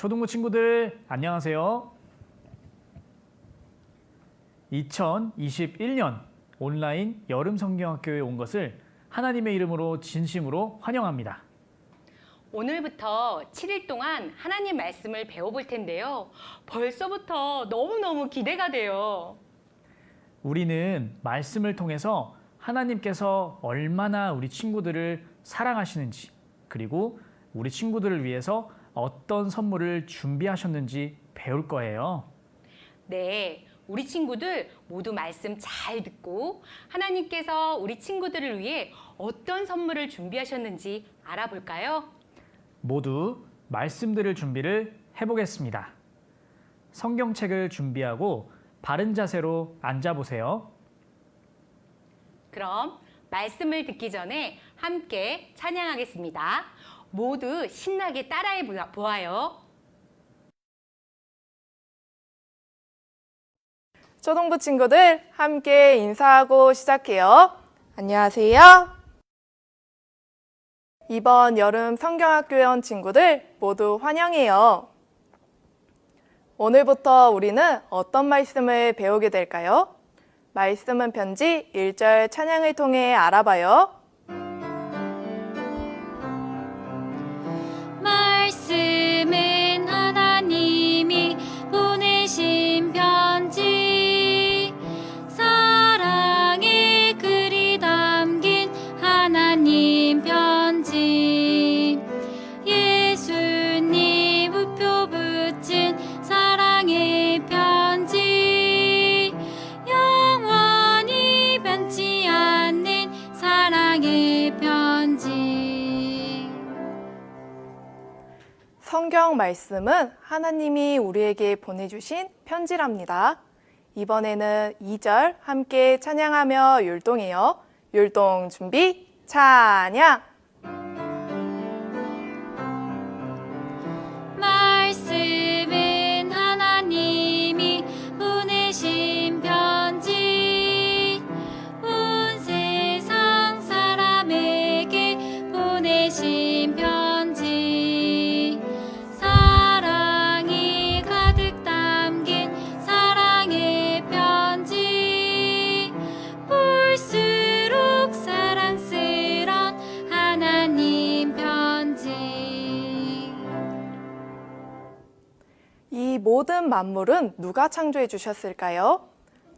초등부 친구들 안녕하세요. 2021년 온라인 여름 성경학교에 온 것을 하나님의 이름으로 진심으로 환영합니다. 오늘부터 7일 동안 하나님 말씀을 배워볼 텐데요. 벌써부터 너무너무 기대가 돼요. 우리는 말씀을 통해서 하나님께서 얼마나 우리 친구들을 사랑하시는지, 그리고 우리 친구들을 위해서 어떤 선물을 준비하셨는지 배울 거예요. 네, 우리 친구들 모두 말씀 잘 듣고 하나님께서 우리 친구들을 위해 어떤 선물을 준비하셨는지 알아볼까요? 모두 말씀 들을 준비를 해보겠습니다. 성경책을 준비하고 바른 자세로 앉아보세요. 그럼 말씀을 듣기 전에 함께 찬양하겠습니다. 모두 신나게 따라해 보아요. 초등부 친구들 함께 인사하고 시작해요. 안녕하세요. 이번 여름 성경학교에 온 친구들 모두 환영해요. 오늘부터 우리는 어떤 말씀을 배우게 될까요? 말씀은 편지 1절 찬양을 통해 알아봐요. 말씀은 하나님이 보내신 편지, 사랑의 글이 담긴 하나님 편지, 예수님 우표 붙인 사랑의 편지, 영원히 변치 않는 사랑의 편지. 성경 말씀은 하나님이 우리에게 보내주신 편지랍니다. 이번에는 2절 함께 찬양하며 율동해요. 율동 준비, 찬양! 말씀은 하나님이 보내신 편지, 온 세상 사람에게 보내신 편지, 사랑이 가득 담긴 사랑의 편지, 볼수록 사랑스러운 하나님 편지. 이 모든 만물은 누가 창조해 주셨을까요?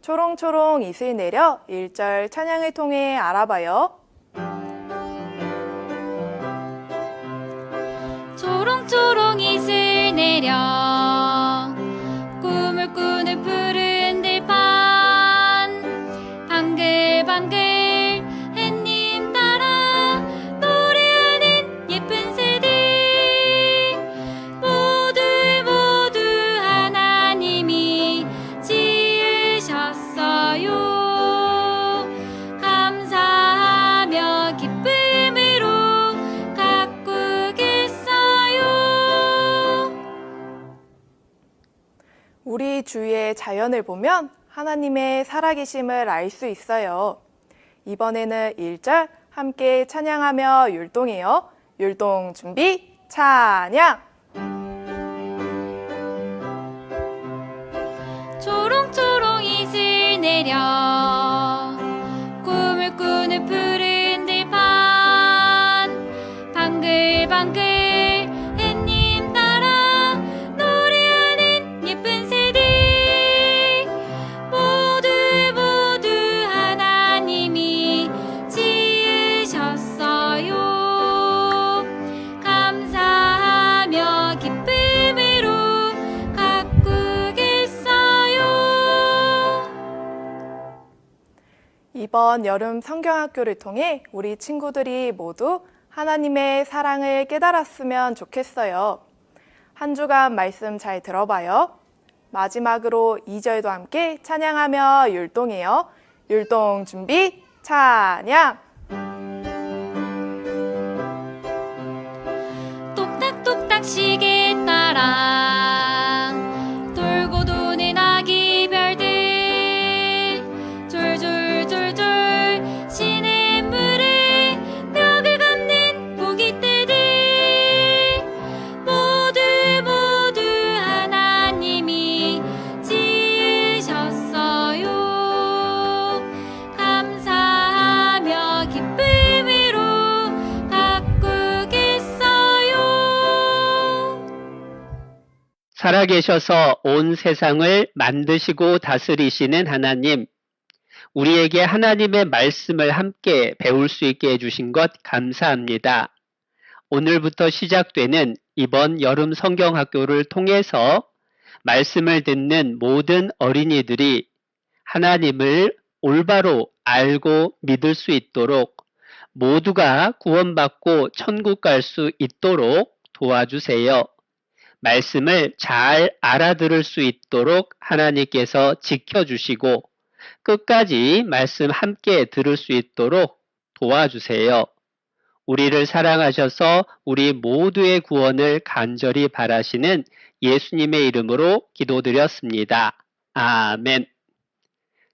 초롱초롱 이슬 내려 1절 찬양을 통해 알아봐요. 초롱초롱 이슬 내려 꿈을 꾸는 푸른 들판, 방글방글 햇님 따라 노래하는 예쁜 새들, 모두 모두 하나님이 지으셨어요. 감사하며 기쁨으로 가꾸겠어요. 우리 주위의 자연을 보면 하나님의 살아계심을 알 수 있어요. 이번에는 1절 함께 찬양하며 율동해요. 율동 준비, 찬양! 초롱초롱 이슬 내려 꿈을 꾸는 푸른 들판, 방글방글 햇님 따라 노래하는 예쁜 새들, 모두 모두 하나님이 지으셨어요. 감사하며 기쁨으로 가꾸겠어요. 이번 여름 성경학교를 통해 우리 친구들이 모두 하나님의 사랑을 깨달았으면 좋겠어요. 한 주간 말씀 잘 들어봐요. 마지막으로 2절도 함께 찬양하며 율동해요. 율동 준비, 찬양! 똑딱똑딱 시계 따라 돌고 도는 아기 별들, 졸졸졸졸 시냇물에 벽을 감는 고깃대들, 모두 모두 살아계셔서 온 세상을 만드시고 다스리시는 하나님, 우리에게 하나님의 말씀을 함께 배울 수 있게 해주신 것 감사합니다. 오늘부터 시작되는 이번 여름 성경학교를 통해서 말씀을 듣는 모든 어린이들이 하나님을 올바로 알고 믿을 수 있도록 모두가 구원받고 천국 갈 수 있도록 도와주세요. 말씀을 잘 알아들을 수 있도록 하나님께서 지켜주시고 끝까지 말씀 함께 들을 수 있도록 도와주세요. 우리를 사랑하셔서 우리 모두의 구원을 간절히 바라시는 예수님의 이름으로 기도드렸습니다. 아멘.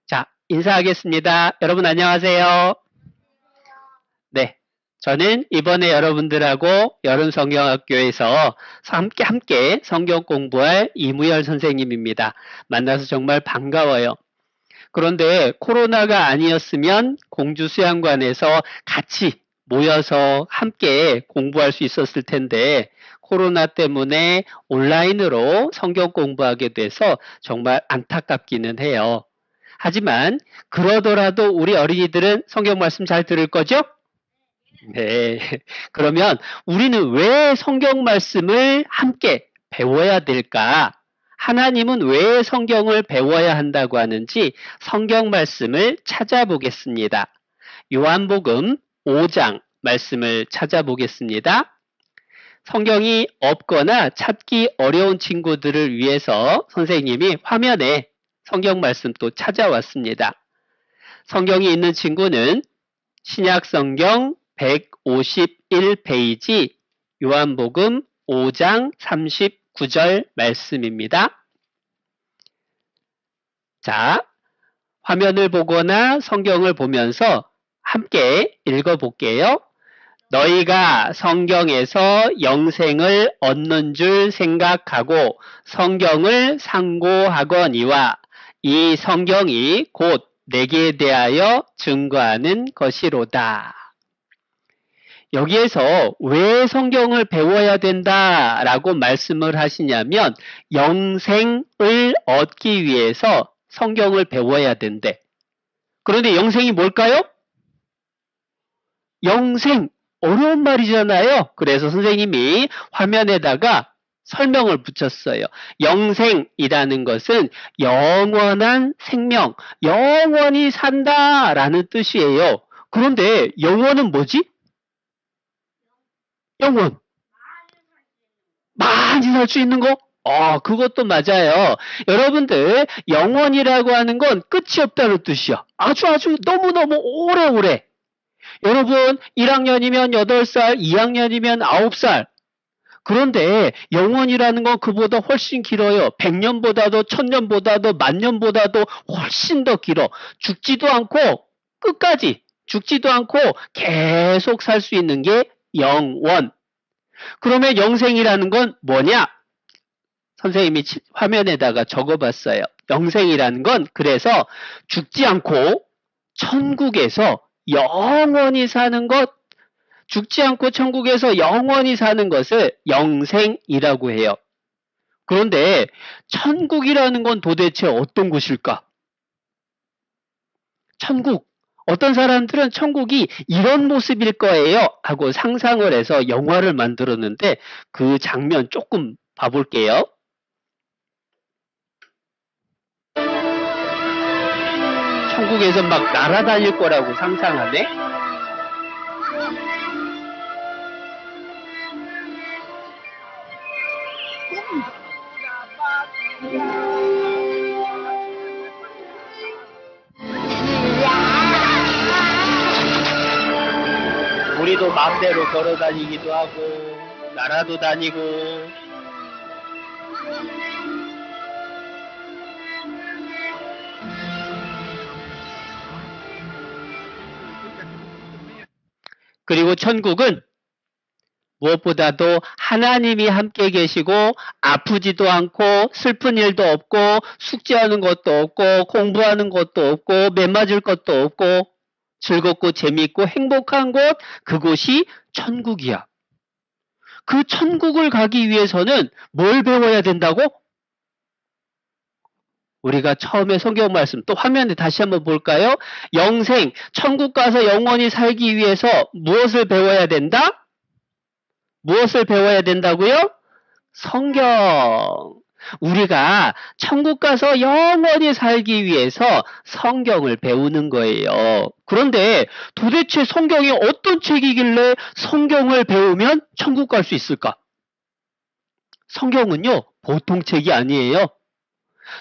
자, 인사하겠습니다. 여러분 안녕하세요. 네, 저는 이번에 여러분들하고 여름 성경학교에서 함께 성경 공부할 이무열 선생님입니다. 만나서 정말 반가워요. 그런데 코로나가 아니었으면 공주수양관에서 같이 모여서 함께 공부할 수 있었을 텐데 코로나 때문에 온라인으로 성경 공부하게 돼서 정말 안타깝기는 해요. 하지만 그러더라도 우리 어린이들은 성경 말씀 잘 들을 거죠? 네. 그러면 우리는 왜 성경 말씀을 함께 배워야 될까? 하나님은 왜 성경을 배워야 한다고 하는지 성경 말씀을 찾아보겠습니다. 요한복음 5장 말씀을 찾아보겠습니다. 성경이 없거나 찾기 어려운 친구들을 위해서 선생님이 화면에 성경 말씀 또 찾아왔습니다. 성경이 있는 친구는 신약 성경 151페이지 요한복음 5장 39절 말씀입니다. 자, 화면을 보거나 성경을 보면서 함께 읽어볼게요. 너희가 성경에서 영생을 얻는 줄 생각하고 성경을 상고하거니와 이 성경이 곧 내게 대하여 증거하는 것이로다. 여기에서 왜 성경을 배워야 된다라고 말씀을 하시냐면 영생을 얻기 위해서 성경을 배워야 된대. 그런데 영생이 뭘까요? 영생, 어려운 말이잖아요. 그래서 선생님이 화면에다가 설명을 붙였어요. 영생이라는 것은 영원한 생명, 영원히 산다라는 뜻이에요. 그런데 영원은 뭐지? 영원. 많이 살 수 있는 거? 그것도 맞아요. 여러분들, 영원이라고 하는 건 끝이 없다는 뜻이야. 아주 너무너무 오래오래. 여러분 1학년이면 8살, 2학년이면 9살. 그런데 영원이라는 건 그보다 훨씬 길어요. 100년보다도 1000년보다도 10,000년보다도 훨씬 더 길어. 죽지도 않고 끝까지 죽지도 않고 계속 살 수 있는 게 영원. 그러면 영생이라는 건 뭐냐? 선생님이 화면에다가 적어봤어요. 영생이라는 건 그래서 죽지 않고 천국에서 영원히 사는 것, 죽지 않고 천국에서 영원히 사는 것을 영생이라고 해요. 그런데 천국이라는 건 도대체 어떤 곳일까? 천국. 어떤 사람들은 천국이 이런 모습일 거예요 하고 상상을 해서 영화를 만들었는데 그 장면 조금 봐볼게요. 천국에서 막 날아다닐 거라고 상상하네? 우리도 마음대로 걸어 다니기도 하고 날아도 다니고 그리고 천국은 무엇보다도 하나님이 함께 계시고 아프지도 않고 슬픈 일도 없고 숙제하는 것도 없고 공부하는 것도 없고 매 맞을 것도 없고 즐겁고 재미있고 행복한 곳, 그곳이 천국이야. 그 천국을 가기 위해서는 뭘 배워야 된다고? 우리가 처음에 성경 말씀 또 화면에 다시 한번 볼까요? 영생, 천국 가서 영원히 살기 위해서 무엇을 배워야 된다? 무엇을 배워야 된다고요? 성경. 우리가 천국 가서 영원히 살기 위해서 성경을 배우는 거예요. 그런데 도대체 성경이 어떤 책이길래 성경을 배우면 천국 갈 수 있을까? 성경은요, 보통 책이 아니에요.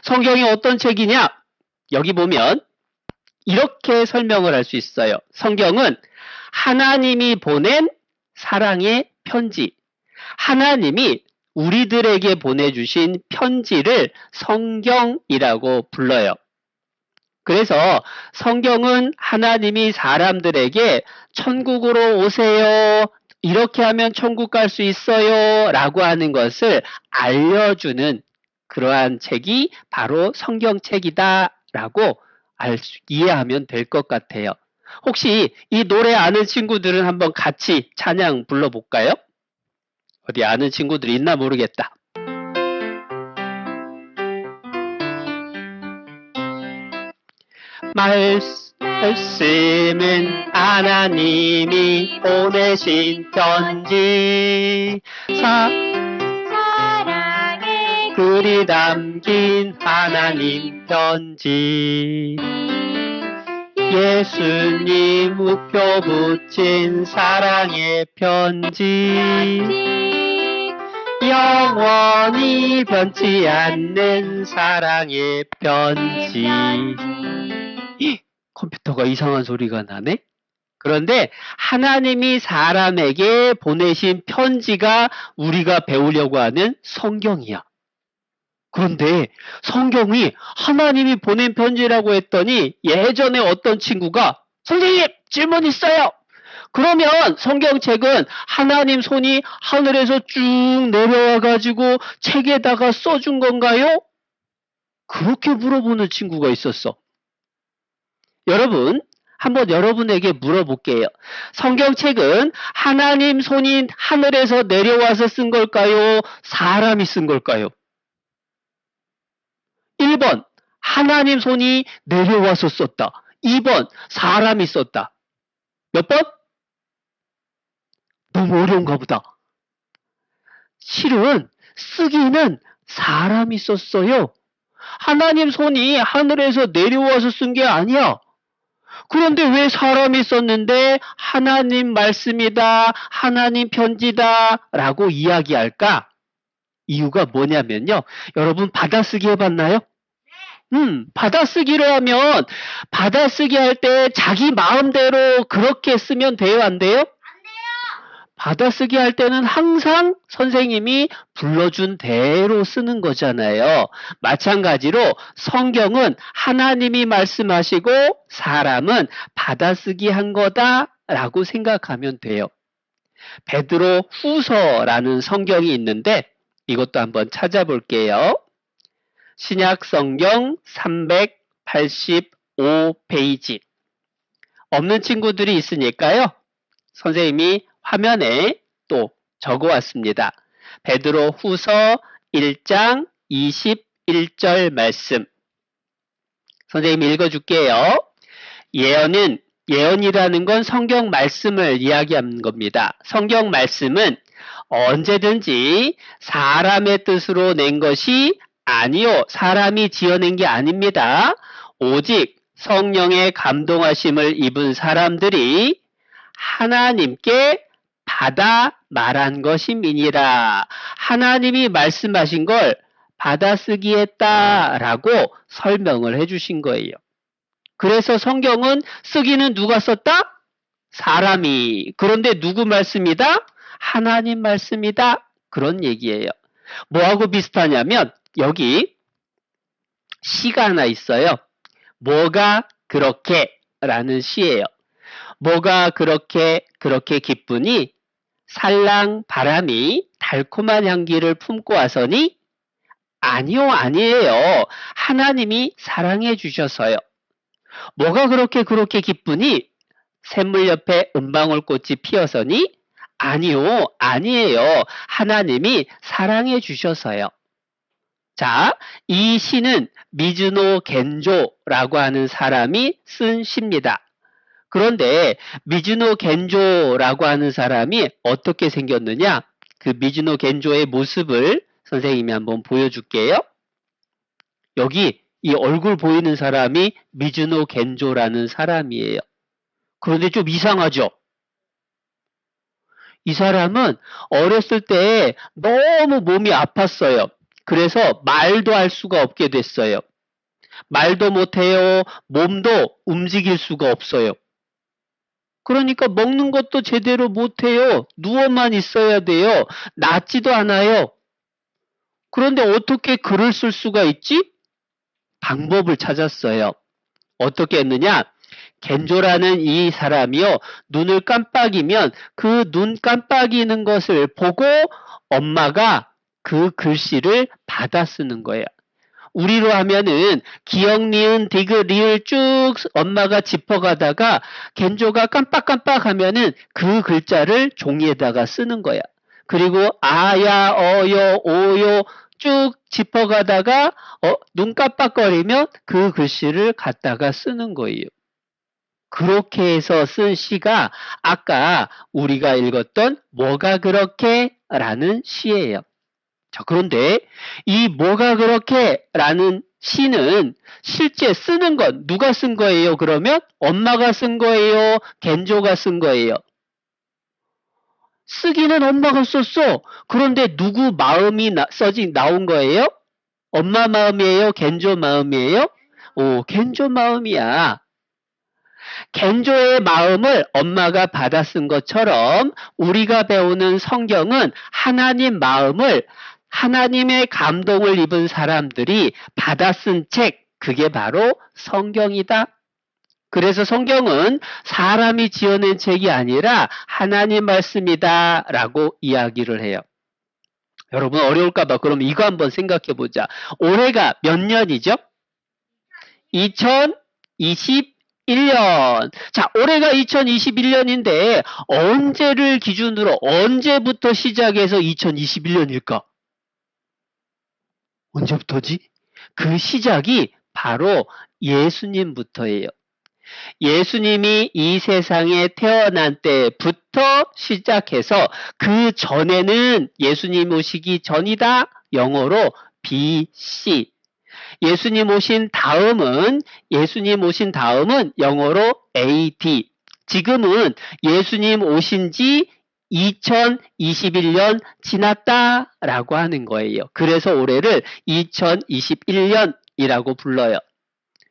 성경이 어떤 책이냐? 여기 보면 이렇게 설명을 할 수 있어요. 성경은 하나님이 보낸 사랑의 편지. 하나님이 우리들에게 보내주신 편지를 성경이라고 불러요. 그래서 성경은 하나님이 사람들에게 천국으로 오세요. 이렇게 하면 천국 갈 수 있어요. 라고 하는 것을 알려주는 그러한 책이 바로 성경책이다. 라고 이해하면 될 것 같아요. 혹시 이 노래 아는 친구들은 한번 같이 찬양 불러볼까요? 어디 아는 친구들이 있나 모르겠다. 말씀은 하나님이 보내신 편지, 사랑의 글이 담긴 하나님 편지, 예수님 우표 붙인 사랑의 편지, 영원히 변치 않는 사랑의 편지. 컴퓨터가 이상한 소리가 나네? 그런데 하나님이 사람에게 보내신 편지가 우리가 배우려고 하는 성경이야. 그런데 성경이 하나님이 보낸 편지라고 했더니 예전에 어떤 친구가 선생님 질문 있어요. 그러면 성경책은 하나님 손이 하늘에서 쭉 내려와 가지고 책에다가 써준 건가요? 그렇게 물어보는 친구가 있었어. 여러분, 한번 여러분에게 물어볼게요. 성경책은 하나님 손이 하늘에서 내려와서 쓴 걸까요? 사람이 쓴 걸까요? 1번, 하나님 손이 내려와서 썼다. 2번, 사람이 썼다. 몇 번? 너무 어려운가 보다. 실은 쓰기는 사람이 썼어요. 하나님 손이 하늘에서 내려와서 쓴 게 아니야. 그런데 왜 사람이 썼는데 하나님 말씀이다, 하나님 편지다 라고 이야기할까? 이유가 뭐냐면요. 여러분 받아쓰기 해봤나요? 받아쓰기를 하면 받아쓰기 할 때 자기 마음대로 그렇게 쓰면 돼요, 안 돼요? 받아쓰기 할 때는 항상 선생님이 불러준 대로 쓰는 거잖아요. 마찬가지로 성경은 하나님이 말씀하시고 사람은 받아쓰기 한 거다라고 생각하면 돼요. 베드로 후서라는 성경이 있는데 이것도 한번 찾아볼게요. 신약 성경 385페이지. 없는 친구들이 있으니까요. 선생님이 화면에 또 적어왔습니다. 베드로 후서 1장 21절 말씀. 선생님이 읽어줄게요. 예언이라는 건 성경 말씀을 이야기하는 겁니다. 성경 말씀은 언제든지 사람의 뜻으로 낸 것이 아니요, 사람이 지어낸 게 아닙니다. 오직 성령의 감동하심을 입은 사람들이 하나님께 받아 말한 것임이니라. 하나님이 말씀하신 걸 받아쓰기 했다라고 설명을 해주신 거예요. 그래서 성경은 쓰기는 누가 썼다? 사람이. 그런데 누구 말씀이다? 하나님 말씀이다. 그런 얘기예요. 뭐하고 비슷하냐면 여기 시가 하나 있어요. 뭐가 그렇게 라는 시예요. 뭐가 그렇게 기쁘니 살랑 바람이 달콤한 향기를 품고 와서니 아니요, 아니에요. 하나님이 사랑해 주셔서요. 뭐가 그렇게 기쁘니 샘물 옆에 은방울꽃이 피어서니 아니요, 아니에요. 하나님이 사랑해 주셔서요. 자, 이 시는 미즈노 겐조라고 하는 사람이 쓴 시입니다. 그런데 미즈노 겐조라고 하는 사람이 어떻게 생겼느냐? 그 미즈노 겐조의 모습을 선생님이 한번 보여줄게요. 여기 이 얼굴 보이는 사람이 미즈노 겐조라는 사람이에요. 그런데 좀 이상하죠? 이 사람은 어렸을 때 너무 몸이 아팠어요. 그래서 말도 할 수가 없게 됐어요. 말도 못해요. 몸도 움직일 수가 없어요. 그러니까 먹는 것도 제대로 못해요. 누워만 있어야 돼요. 낫지도 않아요. 그런데 어떻게 글을 쓸 수가 있지? 방법을 찾았어요. 어떻게 했느냐? 겐조라는 이 사람이요. 눈을 깜빡이면 그 눈 깜빡이는 것을 보고 엄마가 그 글씨를 받아 쓰는 거예요. 우리로 하면은 기역, 니은, 디귿, 리을 쭉 엄마가 짚어가다가 겐조가 깜빡깜빡 하면은 그 글자를 종이에다가 쓰는 거야. 그리고 아야, 어요, 오요 쭉 짚어가다가 눈 깜빡거리면 그 글씨를 갖다가 쓰는 거예요. 그렇게 해서 쓴 시가 아까 우리가 읽었던 뭐가 그렇게 라는 시예요. 자, 그런데 이 뭐가 그렇게 라는 시는 실제 쓰는 건 누가 쓴 거예요? 그러면 엄마가 쓴 거예요? 겐조가 쓴 거예요? 쓰기는 엄마가 썼어. 그런데 누구 마음이 나온 거예요? 엄마 마음이에요? 겐조 마음이에요? 오, 겐조 마음이야. 겐조의 마음을 엄마가 받아 쓴 것처럼 우리가 배우는 성경은 하나님 마음을 하나님의 감동을 입은 사람들이 받아 쓴 책, 그게 바로 성경이다. 그래서 성경은 사람이 지어낸 책이 아니라 하나님 말씀이다 라고 이야기를 해요. 여러분 어려울까봐 그럼 이거 한번 생각해 보자. 올해가 몇 년이죠? 2021년. 자, 올해가 2021년인데 언제를 기준으로 언제부터 시작해서 2021년일까? 언제부터지? 그 시작이 바로 예수님부터예요. 예수님이 이 세상에 태어난 때부터 시작해서 그 전에는 예수님 오시기 전이다. 영어로 BC. 예수님 오신 다음은 영어로 AD. 지금은 예수님 오신 지 2021년 지났다라고 하는 거예요. 그래서 올해를 2021년이라고 불러요.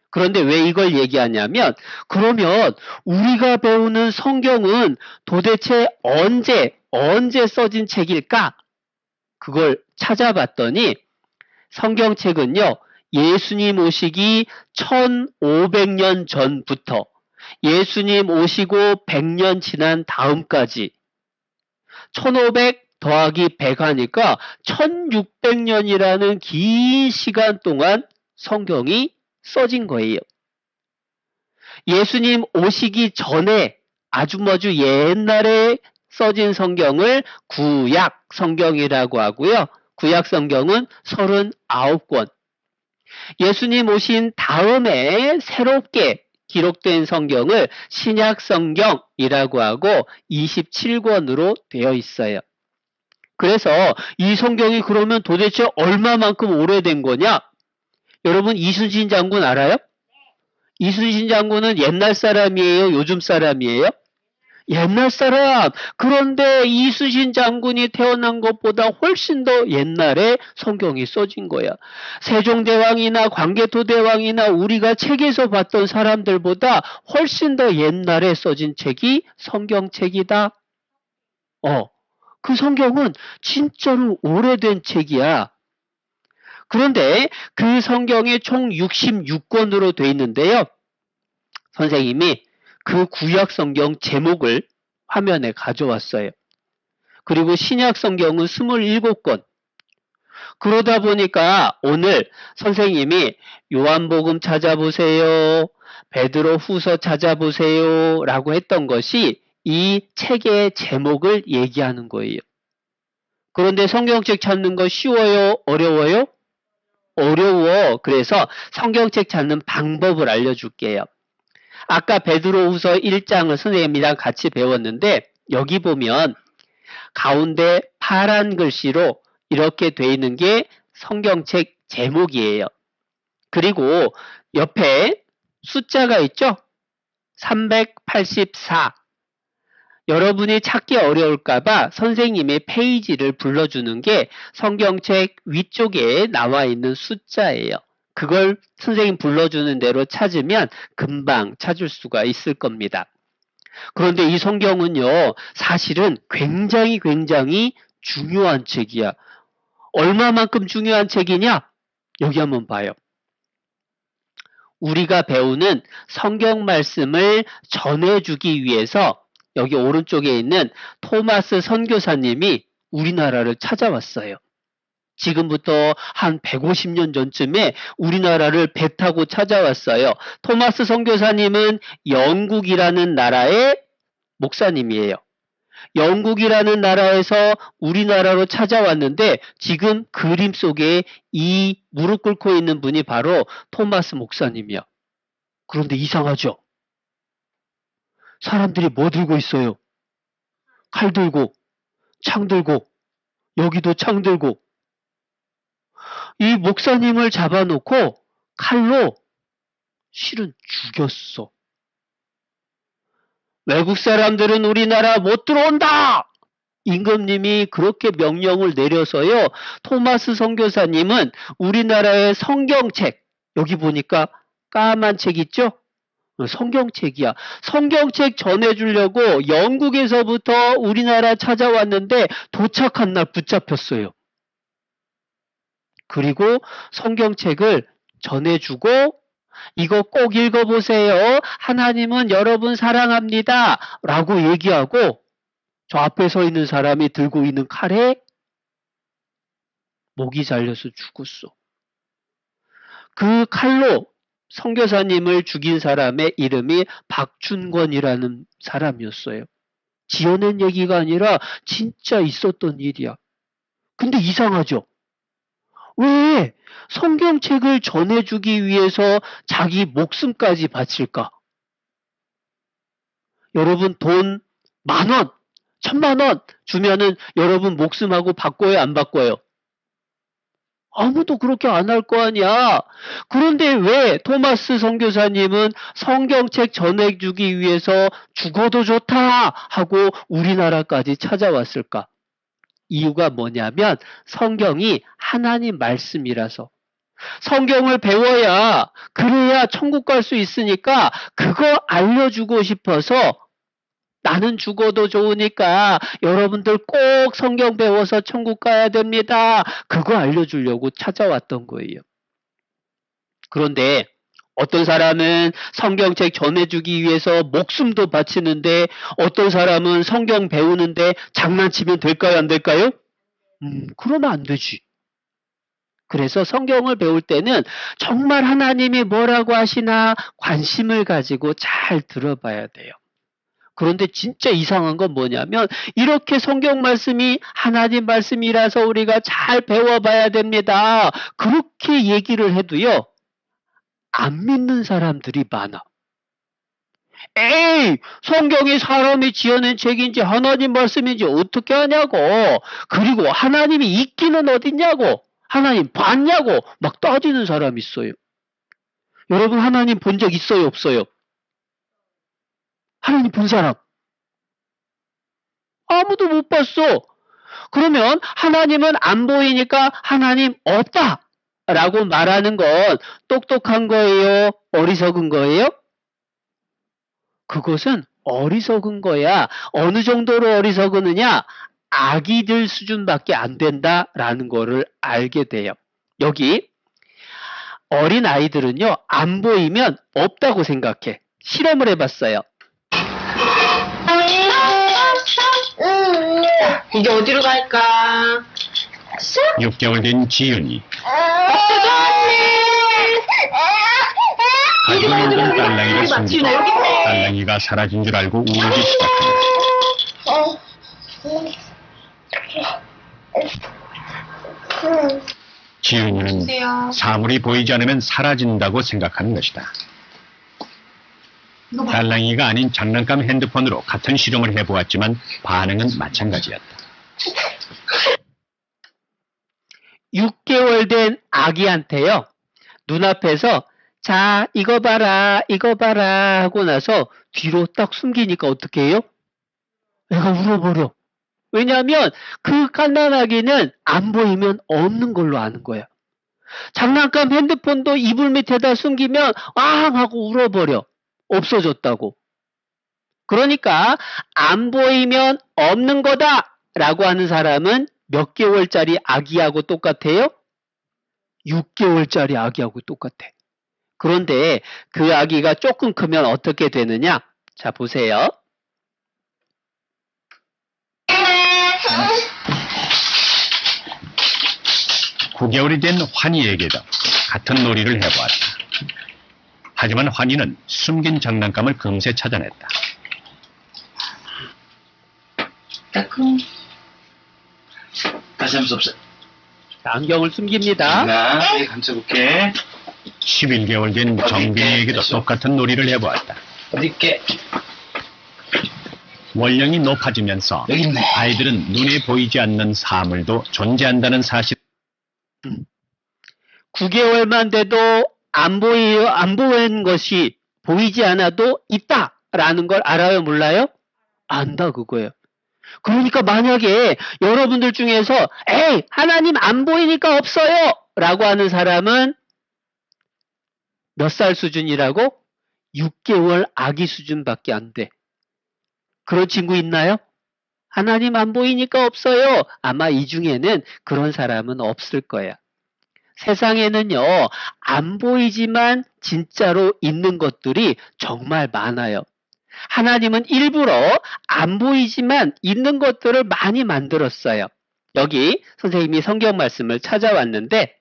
그런데 왜 이걸 얘기하냐면 그러면 우리가 배우는 성경은 도대체 언제 써진 책일까? 그걸 찾아봤더니 성경책은요. 예수님 오시기 1500년 전부터 예수님 오시고 100년 지난 다음까지 1500 더하기 100 하니까 1600년이라는 긴 시간 동안 성경이 써진 거예요. 예수님 오시기 전에 아주 옛날에 써진 성경을 구약 성경이라고 하고요. 구약 성경은 39권. 예수님 오신 다음에 새롭게 기록된 성경을 신약 성경이라고 하고 27권으로 되어 있어요. 그래서 이 성경이 그러면 도대체 얼마만큼 오래된 거냐? 여러분 이순신 장군 알아요? 이순신 장군은 옛날 사람이에요? 요즘 사람이에요? 옛날 사람. 그런데 이순신 장군이 태어난 것보다 훨씬 더 옛날에 성경이 써진 거야. 세종대왕이나 광개토대왕이나 우리가 책에서 봤던 사람들보다 훨씬 더 옛날에 써진 책이 성경책이다. 그 성경은 진짜로 오래된 책이야. 그런데 그 성경이 총 66권으로 돼 있는데요. 선생님이 그 구약 성경 제목을 화면에 가져왔어요. 그리고 신약 성경은 27권. 그러다 보니까 오늘 선생님이 요한복음 찾아보세요. 베드로 후서 찾아보세요. 라고 했던 것이 이 책의 제목을 얘기하는 거예요. 그런데 성경책 찾는 거 쉬워요? 어려워요? 어려워. 그래서 성경책 찾는 방법을 알려줄게요. 아까 베드로후서 1장을 선생님이랑 같이 배웠는데 여기 보면 가운데 파란 글씨로 이렇게 돼 있는 게 성경책 제목이에요. 그리고 옆에 숫자가 있죠? 384. 여러분이 찾기 어려울까봐 선생님의 페이지를 불러주는 게 성경책 위쪽에 나와 있는 숫자예요. 그걸 선생님 불러주는 대로 찾으면 금방 찾을 수가 있을 겁니다. 그런데 이 성경은요, 사실은 굉장히 중요한 책이야. 얼마만큼 중요한 책이냐? 여기 한번 봐요. 우리가 배우는 성경 말씀을 전해주기 위해서 여기 오른쪽에 있는 토마스 선교사님이 우리나라를 찾아왔어요. 지금부터 한 150년 전쯤에 우리나라를 배 타고 찾아왔어요. 토마스 선교사님은 영국이라는 나라의 목사님이에요. 영국이라는 나라에서 우리나라로 찾아왔는데 지금 그림 속에 이 무릎 꿇고 있는 분이 바로 토마스 목사님이야. 그런데 이상하죠? 사람들이 뭐 들고 있어요? 칼 들고, 창 들고, 여기도 창 들고. 이 목사님을 잡아놓고 칼로 실은 죽였어. 외국 사람들은 우리나라 못 들어온다! 임금님이 그렇게 명령을 내려서요. 토마스 선교사님은 우리나라의 성경책, 여기 보니까 까만 책 있죠? 성경책이야. 성경책 전해주려고 영국에서부터 우리나라 찾아왔는데 도착한 날 붙잡혔어요. 그리고 성경책을 전해주고 이거 꼭 읽어보세요. 하나님은 여러분 사랑합니다. 라고 얘기하고 저 앞에 서 있는 사람이 들고 있는 칼에 목이 잘려서 죽었어. 그 칼로 선교사님을 죽인 사람의 이름이 박춘권이라는 사람이었어요. 지어낸 얘기가 아니라 진짜 있었던 일이야. 근데 이상하죠? 왜 성경책을 전해주기 위해서 자기 목숨까지 바칠까? 여러분 돈 10,000원, 1,000,000원 주면은 여러분 목숨하고 바꿔요, 안 바꿔요? 아무도 그렇게 안 할 거 아니야. 그런데 왜 토마스 선교사님은 성경책 전해주기 위해서 죽어도 좋다 하고 우리나라까지 찾아왔을까? 이유가 뭐냐면 성경이 하나님 말씀이라서. 성경을 배워야 그래야 천국 갈 수 있으니까 그거 알려주고 싶어서 나는 죽어도 좋으니까 여러분들 꼭 성경 배워서 천국 가야 됩니다. 그거 알려주려고 찾아왔던 거예요. 그런데 어떤 사람은 성경책 전해주기 위해서 목숨도 바치는데 어떤 사람은 성경 배우는데 장난치면 될까요? 안 될까요? 그러면 안 되지. 그래서 성경을 배울 때는 정말 하나님이 뭐라고 하시나 관심을 가지고 잘 들어봐야 돼요. 그런데 진짜 이상한 건 뭐냐면 이렇게 성경 말씀이 하나님 말씀이라서 우리가 잘 배워봐야 됩니다. 그렇게 얘기를 해도요. 안 믿는 사람들이 많아. 에이, 성경이 사람이 지어낸 책인지 하나님 말씀인지 어떻게 하냐고. 그리고 하나님이 있기는 어딨냐고. 하나님 봤냐고 막 따지는 사람이 있어요. 여러분 하나님 본 적 있어요, 없어요? 하나님 본 사람? 아무도 못 봤어. 그러면 하나님은 안 보이니까 하나님 없다 라고 말하는 건 똑똑한 거예요? 어리석은 거예요? 그것은 어리석은 거야. 어느 정도로 어리석으느냐? 아기들 수준밖에 안 된다라는 거를 알게 돼요. 여기 어린 아이들은요. 안 보이면 없다고 생각해. 실험을 해봤어요. 이제 어디로 갈까? 6개월 된 지윤이 가지고 있던 딸랑이를 숨기고 딸랑이가 사라진 줄 알고 울기 시작합니다. 지은이는 주세요. 사물이 보이지 않으면 사라진다고 생각하는 것이다. 이거 봐. 달랑이가 아닌 장난감 핸드폰으로 같은 실험을 해보았지만 반응은 마찬가지였다. 6개월 된 아기한테요. 눈앞에서 자, 이거 봐라, 이거 봐라 하고 나서 뒤로 딱 숨기니까 어떻게 해요? 애가 울어버려. 왜냐하면 그 갓난아기는 안 보이면 없는 걸로 아는 거예요. 장난감 핸드폰도 이불 밑에다 숨기면 앙 하고 울어버려. 없어졌다고. 그러니까 안 보이면 없는 거다 라고 하는 사람은 몇 개월짜리 아기하고 똑같아요? 6개월짜리 아기하고 똑같아. 그런데 그 아기가 조금 크면 어떻게 되느냐? 자, 보세요. 구 9개월이 된 환희에게도 같은 놀이를 해보았다. 하지만 환희는 숨긴 장난감을 금세 찾아냈다. 따끔. 다시 한번 써보세요. 안경을 숨깁니다. 나, 네, 감춰볼게. 11개월 된 정빈이에게도 똑같은 놀이를 해보았다. 어디 있게? 원령이 높아지면서 여기 있네. 아이들은 눈에 보이지 않는 사물도 존재한다는 사실. 9개월만 돼도 안 보이는 것이 보이지 않아도 있다라는 걸 알아요, 몰라요? 안다, 그거예요. 그러니까 만약에 여러분들 중에서 에이, 하나님 안 보이니까 없어요 라고 하는 사람은 몇 살 수준이라고? 6개월 아기 수준밖에 안 돼. 그런 친구 있나요? 하나님 안 보이니까 없어요. 아마 이 중에는 그런 사람은 없을 거야. 세상에는요, 안 보이지만 진짜로 있는 것들이 정말 많아요. 하나님은 일부러 안 보이지만 있는 것들을 많이 만들었어요. 여기 선생님이 성경 말씀을 찾아왔는데,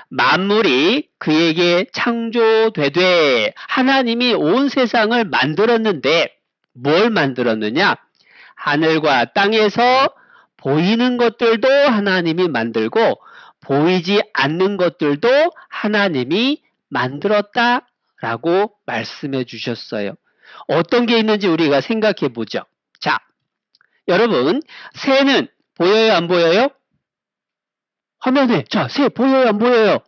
만물이 그에게 창조되되 하나님이 온 세상을 만들었는데 뭘 만들었느냐? 하늘과 땅에서 보이는 것들도 하나님이 만들고 보이지 않는 것들도 하나님이 만들었다라고 말씀해 주셨어요. 어떤 게 있는지 우리가 생각해 보죠. 자, 여러분, 새는 보여요, 안 보여요? 화면에, 자, 새 보여요, 안 보여요?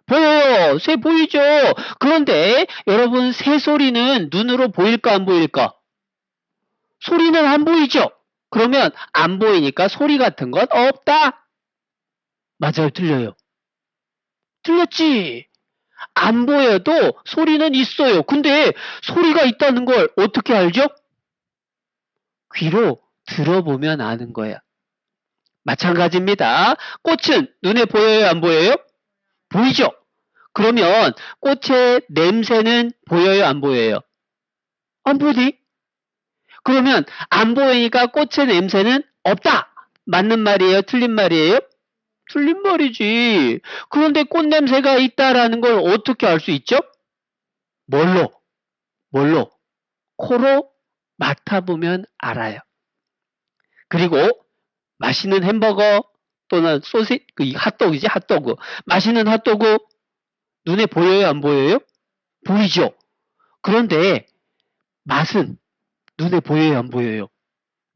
보여요. 새 보이죠? 그런데 여러분, 새 소리는 눈으로 보일까, 안 보일까? 소리는 안 보이죠? 그러면 안 보이니까 소리 같은 건 없다? 맞아요, 틀려요? 틀렸지? 안 보여도 소리는 있어요. 근데 소리가 있다는 걸 어떻게 알죠? 귀로 들어보면 아는 거야. 마찬가지입니다. 꽃은 눈에 보여요, 안 보여요? 보이죠? 그러면 꽃의 냄새는 보여요, 안 보여요? 안 보이지? 그러면 안 보이니까 꽃의 냄새는 없다. 맞는 말이에요? 틀린 말이에요? 틀린 말이지. 그런데 꽃 냄새가 있다라는 걸 어떻게 알 수 있죠? 뭘로? 코로 맡아보면 알아요. 그리고 맛있는 햄버거 또는 소시, 핫도그지, 핫도그. 맛있는 핫도그 눈에 보여요, 안 보여요? 보이죠? 그런데 맛은 눈에 보여요, 안 보여요?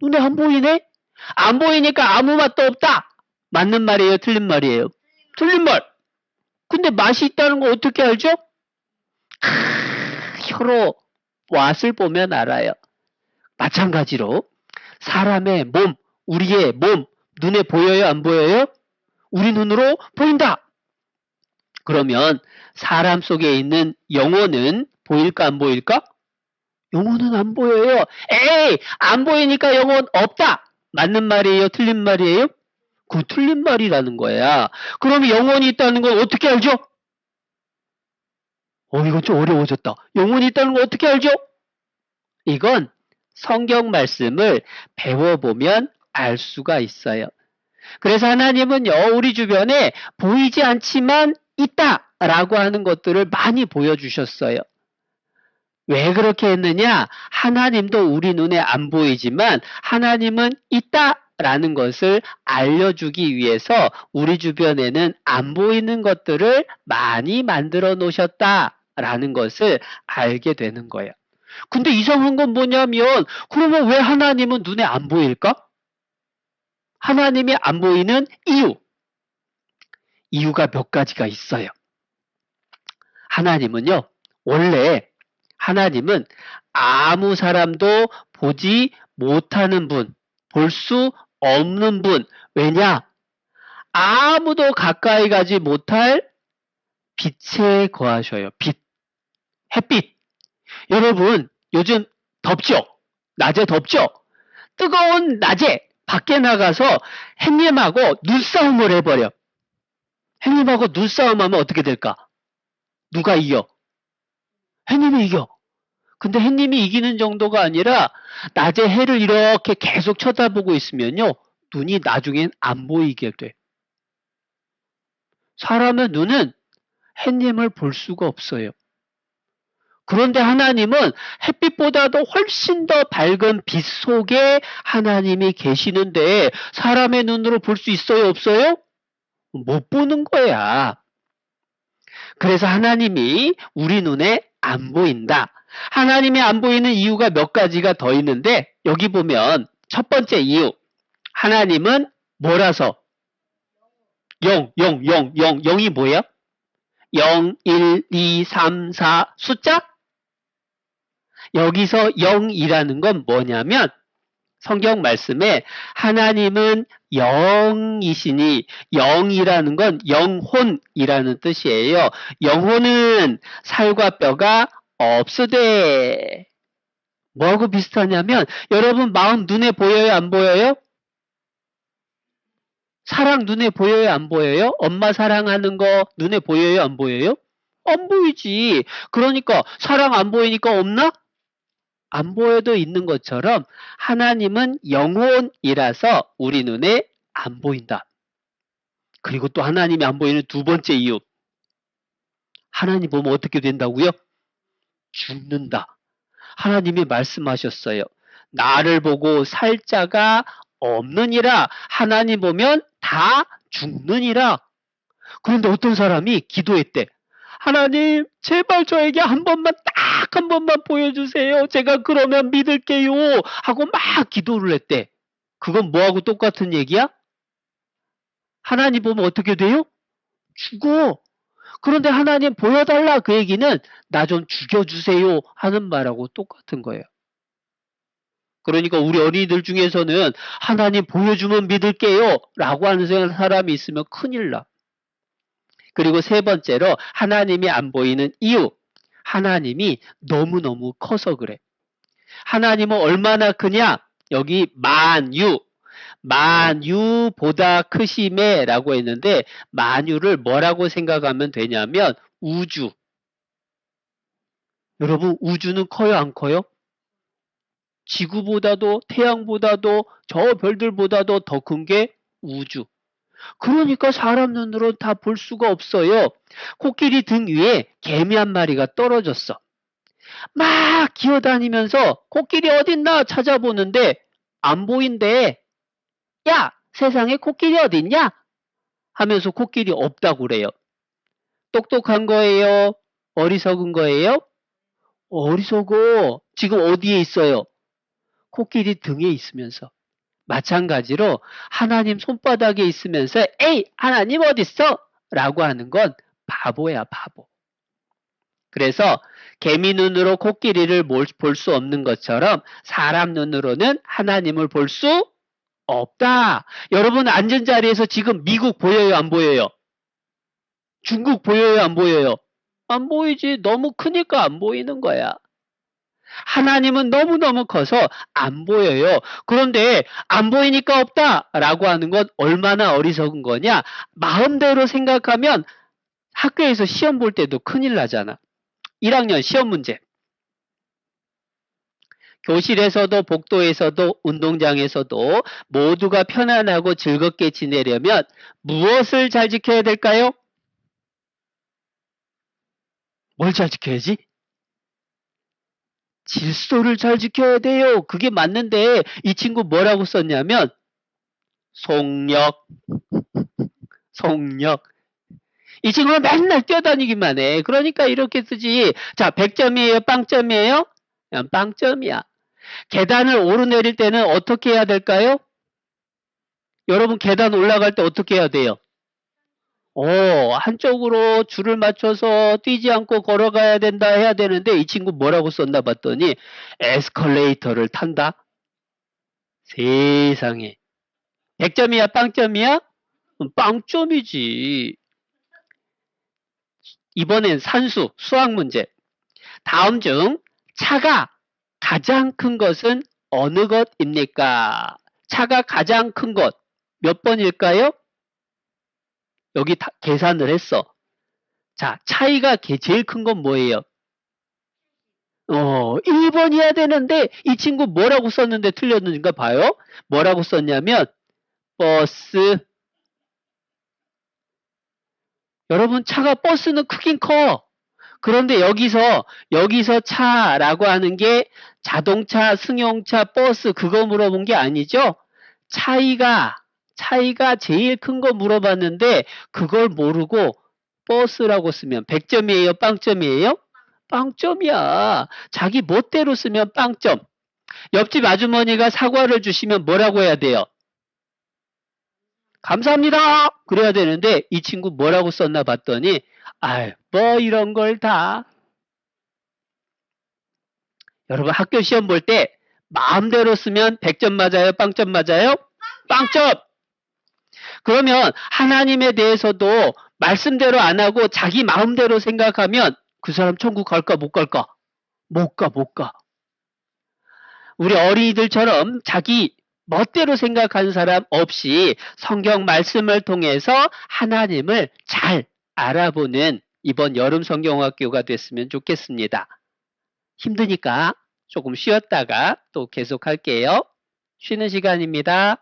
눈에 안 보이네? 안 보이니까 아무 맛도 없다. 맞는 말이에요, 틀린 말이에요? 틀린 말. 근데 맛이 있다는 거 어떻게 알죠? 혀로 맛을 보면 알아요. 마찬가지로 사람의 몸, 우리의 몸, 눈에 보여요, 안 보여요? 우리 눈으로 보인다. 그러면 사람 속에 있는 영혼은 보일까, 안 보일까? 영혼은 안 보여요. 에이, 안 보이니까 영혼 없다. 맞는 말이에요, 틀린 말이에요? 그 틀린 말이라는 거야. 그럼 영혼이 있다는 건 어떻게 알죠? 이건 좀 어려워졌다. 영혼이 있다는 건 어떻게 알죠? 이건 성경 말씀을 배워보면 알 수가 있어요. 그래서 하나님은요, 우리 주변에 보이지 않지만 있다라고 하는 것들을 많이 보여주셨어요. 왜 그렇게 했느냐? 하나님도 우리 눈에 안 보이지만 하나님은 있다 라는 것을 알려주기 위해서 우리 주변에는 안 보이는 것들을 많이 만들어 놓으셨다라는 것을 알게 되는 거예요. 근데 이상한 건 뭐냐면, 그러면 왜 하나님은 눈에 안 보일까? 하나님이 안 보이는 이유가 몇 가지가 있어요. 원래 하나님은 아무 사람도 보지 못하는 분, 볼 수 없는 분. 왜냐? 아무도 가까이 가지 못할 빛에 거하셔요. 햇빛. 여러분, 요즘 덥죠? 낮에 덥죠? 뜨거운 낮에 밖에 나가서 햇님하고 눈싸움을 해버려. 햇님하고 눈싸움하면 어떻게 될까? 누가 이겨? 햇님이 이겨. 근데 햇님이 이기는 정도가 아니라 낮에 해를 이렇게 계속 쳐다보고 있으면요, 눈이 나중엔 안 보이게 돼. 사람의 눈은 햇님을 볼 수가 없어요. 그런데 하나님은 햇빛보다도 훨씬 더 밝은 빛 속에 하나님이 계시는데 사람의 눈으로 볼 수 있어요, 없어요? 못 보는 거야. 그래서 하나님이 우리 눈에 안 보인다. 하나님이 안 보이는 이유가 몇 가지가 더 있는데, 여기 보면 첫 번째 이유, 하나님은 뭐라서? 영이 뭐예요? 0, 1, 2, 3, 4 숫자? 여기서 0이라는 건 뭐냐면, 성경 말씀에 하나님은 영이시니, 영이라는 건 영혼이라는 뜻이에요. 영혼은 살과 뼈가 없으되. 뭐하고 비슷하냐면, 여러분 마음 눈에 보여요, 안 보여요? 사랑 눈에 보여요, 안 보여요? 엄마 사랑하는 거 눈에 보여요, 안 보여요? 안 보이지. 그러니까 사랑 안 보이니까 없나? 안 보여도 있는 것처럼 하나님은 영혼이라서 우리 눈에 안 보인다. 그리고 또 하나님이 안 보이는 두 번째 이유, 하나님 보면 어떻게 된다고요? 죽는다. 하나님이 말씀하셨어요. 나를 보고 살 자가 없느니라. 하나님 보면 다 죽느니라. 그런데 어떤 사람이 기도했대. 하나님, 제발 저에게 한 번만, 딱 한 번만 보여주세요. 제가 그러면 믿을게요. 하고 막 기도를 했대. 그건 뭐하고 똑같은 얘기야? 하나님 보면 어떻게 돼요? 죽어. 그런데 하나님 보여달라, 그 얘기는 나 좀 죽여주세요 하는 말하고 똑같은 거예요. 그러니까 우리 어린이들 중에서는 하나님 보여주면 믿을게요 라고 하는 사람이 있으면 큰일 나. 그리고 세 번째로 하나님이 안 보이는 이유, 하나님이 너무너무 커서 그래. 하나님은 얼마나 크냐? 여기 만유보다 크심에 라고 했는데, 만유를 뭐라고 생각하면 되냐면 우주. 여러분, 우주는 커요, 안 커요? 지구보다도, 태양보다도, 저 별들보다도 더 큰 게 우주. 그러니까 사람 눈으로 다 볼 수가 없어요. 코끼리 등 위에 개미 한 마리가 떨어졌어. 막 기어다니면서 코끼리 어딨나 찾아보는데 안 보인대. 야, 세상에 코끼리 어딨냐? 하면서 코끼리 없다고 그래요. 똑똑한 거예요? 어리석은 거예요? 어리석어. 지금 어디에 있어요? 코끼리 등에 있으면서. 마찬가지로 하나님 손바닥에 있으면서 에이, 하나님 어딨어? 라고 하는 건 바보야, 바보. 그래서 개미 눈으로 코끼리를 볼 수 없는 것처럼 사람 눈으로는 하나님을 볼 수 없다. 여러분 앉은 자리에서 지금 미국 보여요, 안 보여요? 중국 보여요, 안 보여요? 안 보이지. 너무 크니까 안 보이는 거야. 하나님은 너무너무 커서 안 보여요. 그런데 안 보이니까 없다라고 하는 건 얼마나 어리석은 거냐? 마음대로 생각하면 학교에서 시험 볼 때도 큰일 나잖아. 1학년 시험 문제. 교실에서도 복도에서도 운동장에서도 모두가 편안하고 즐겁게 지내려면 무엇을 잘 지켜야 될까요? 뭘 잘 지켜야지? 질서를 잘 지켜야 돼요. 그게 맞는데 이 친구 뭐라고 썼냐면 속력. 속력. 이 친구는 맨날 뛰어다니기만 해. 그러니까 이렇게 쓰지. 자, 100점이에요? 빵점이에요? 빵점이야. 계단을 오르내릴 때는 어떻게 해야 될까요? 여러분 계단 올라갈 때 어떻게 해야 돼요? 한쪽으로 줄을 맞춰서 뛰지 않고 걸어가야 된다 해야 되는데 이 친구 뭐라고 썼나 봤더니 에스컬레이터를 탄다? 세상에. 100점이야? 빵점이야? 빵점이지. 이번엔 산수, 수학 문제. 다음 중 차가 가장 큰 것은 어느 것입니까? 차가 가장 큰 것 몇 번일까요? 여기 다 계산을 했어. 자, 차이가 제일 큰 건 뭐예요? 1번이어야 되는데 이 친구 뭐라고 썼는데 틀렸는가 봐요. 뭐라고 썼냐면 버스. 여러분 차가 버스는 크긴 커. 그런데 여기서 차라고 하는 게 자동차, 승용차, 버스 그거 물어본 게 아니죠? 차이가 제일 큰 거 물어봤는데 그걸 모르고 버스라고 쓰면 100점이에요? 빵점이에요? 빵점이야. 자기 멋대로 쓰면 빵점. 옆집 아주머니가 사과를 주시면 뭐라고 해야 돼요? 감사합니다. 그래야 되는데 이 친구 뭐라고 썼나 봤더니 뭐 이런 걸 다. 여러분 학교 시험 볼 때 마음대로 쓰면 100점 맞아요? 빵점 맞아요? 빵점. 그러면 하나님에 대해서도 말씀대로 안 하고 자기 마음대로 생각하면 그 사람 천국 갈까 못 갈까? 못 가. 우리 어린이들처럼 자기 멋대로 생각하는 사람 없이 성경 말씀을 통해서 하나님을 잘 알아보는 이번 여름 성경학교가 됐으면 좋겠습니다. 힘드니까 조금 쉬었다가 또 계속할게요. 쉬는 시간입니다.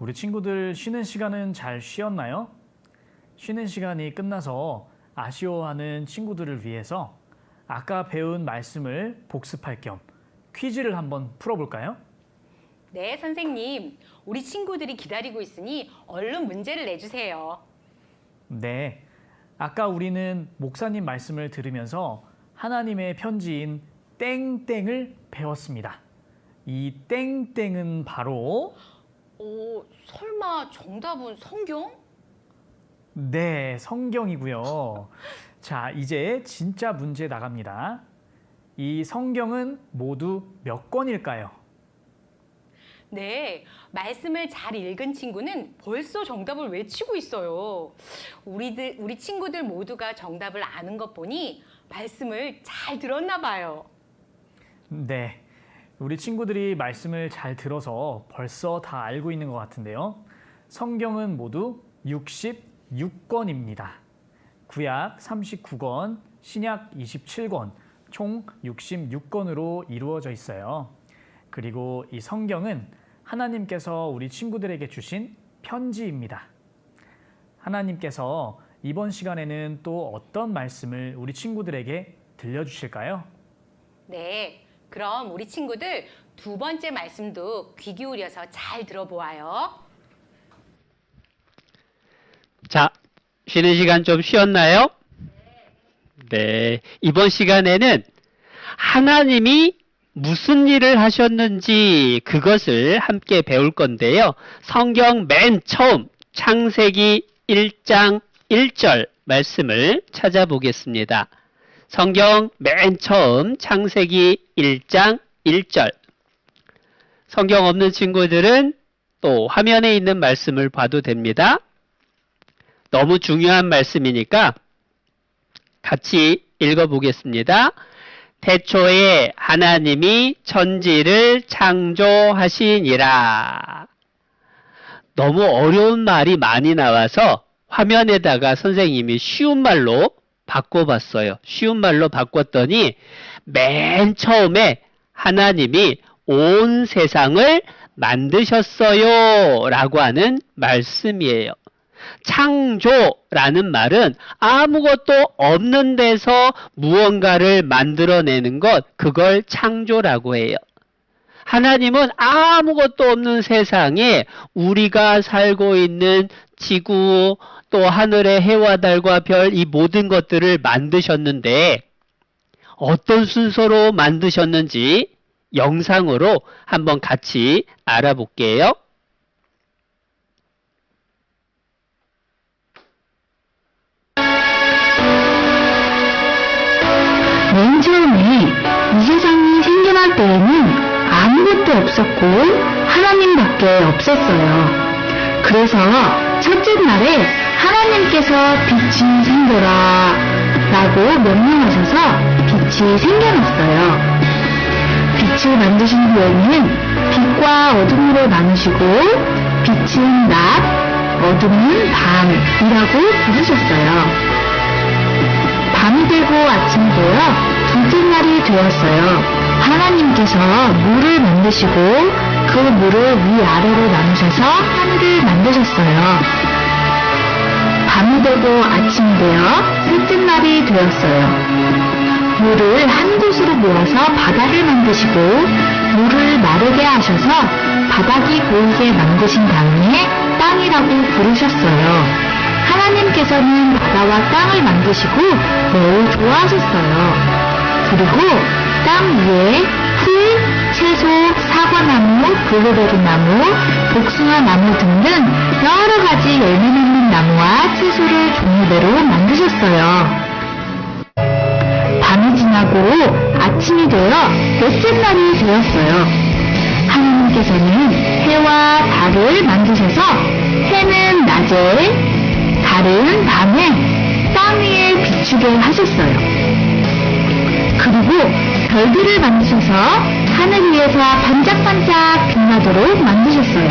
우리 친구들 쉬는 시간은 잘 쉬었나요? 쉬는 시간이 끝나서 아쉬워하는 친구들을 위해서 아까 배운 말씀을 복습할 겸 퀴즈를 한번 풀어볼까요? 네, 선생님. 우리 친구들이 기다리고 있으니 얼른 문제를 내주세요. 네, 아까 우리는 목사님 말씀을 들으면서 하나님의 편지인 땡땡을 배웠습니다. 이 땡땡은 바로 설마 정답은 성경? 네, 성경이고요. 자, 이제 진짜 문제 나갑니다. 이 성경은 모두 몇 권일까요? 네, 말씀을 잘 읽은 친구는 벌써 정답을 외치고 있어요. 우리 친구들 모두가 정답을 아는 것 보니 말씀을 잘 들었나 봐요. 네, 우리 친구들이 말씀을 잘 들어서 벌써 다 알고 있는 것 같은데요. 성경은 모두 66권입니다. 구약 39권, 신약 27권, 총 66권으로 이루어져 있어요. 그리고 이 성경은 하나님께서 우리 친구들에게 주신 편지입니다. 하나님께서 이번 시간에는 또 어떤 말씀을 우리 친구들에게 들려주실까요? 네, 그럼 우리 친구들 두 번째 말씀도 귀 기울여서 잘 들어보아요. 자, 쉬는 시간 좀 쉬었나요? 네, 이번 시간에는 하나님이 무슨 일을 하셨는지 그것을 함께 배울 건데요. 성경 맨 처음 창세기 1장 1절 말씀을 찾아보겠습니다. 성경 맨 처음 창세기 1장 1절. 성경 없는 친구들은 또 화면에 있는 말씀을 봐도 됩니다. 너무 중요한 말씀이니까 같이 읽어보겠습니다. 태초에 하나님이 천지를 창조하시니라. 너무 어려운 말이 많이 나와서 화면에다가 선생님이 쉬운 말로 바꿔봤어요. 쉬운 말로 바꿨더니 맨 처음에 하나님이 온 세상을 만드셨어요 라고 하는 말씀이에요. 창조라는 말은 아무것도 없는 데서 무언가를 만들어내는 것, 그걸 창조라고 해요. 하나님은 아무것도 없는 세상에 우리가 살고 있는 지구, 또 하늘의 해와 달과 별, 이 모든 것들을 만드셨는데 어떤 순서로 만드셨는지 영상으로 한번 같이 알아볼게요. 맨 처음에 이 세상이 생겨날 때에는 아무것도 없었고 하나님밖에 없었어요. 그래서 첫째 날에 하나님께서 빛이 생겨라 라고 명령하셔서 빛이 생겨났어요. 빛을 만드신 후에는 빛과 어둠으로 나누시고 빛은 낮, 어둠은 밤이라고 부르셨어요. 밤이 되고 아침이 되어 둘째 날이 되었어요. 하나님께서 물을 만드시고 그 물을 위아래로 나누셔서 하늘을 만드셨어요. 밤이 되고 아침이 되어 셋째 날이 되었어요. 물을 한 곳으로 모아서 바다를 만드시고 물을 마르게 하셔서 바닥이 보이게 만드신 다음에 땅이라고 부르셨어요. 하나님께서는 바다와 땅을 만드시고 매우 좋아하셨어요. 그리고 땅 위에 풀, 채소, 사과나무, 블루베리나무, 복숭아나무 등등 여러 가지 열매 맺는 나무와 채소를 종류대로 만드셨어요. 밤이 지나고 아침이 되어 넷째 날이 되었어요. 하나님께서는 해와 달을 만드셔서 해는 낮에, 달은 밤에 땅 위에 비추게 하셨어요. 그리고 별들을 만드셔서 하늘 위에서 반짝반짝 빛나도록 만드셨어요.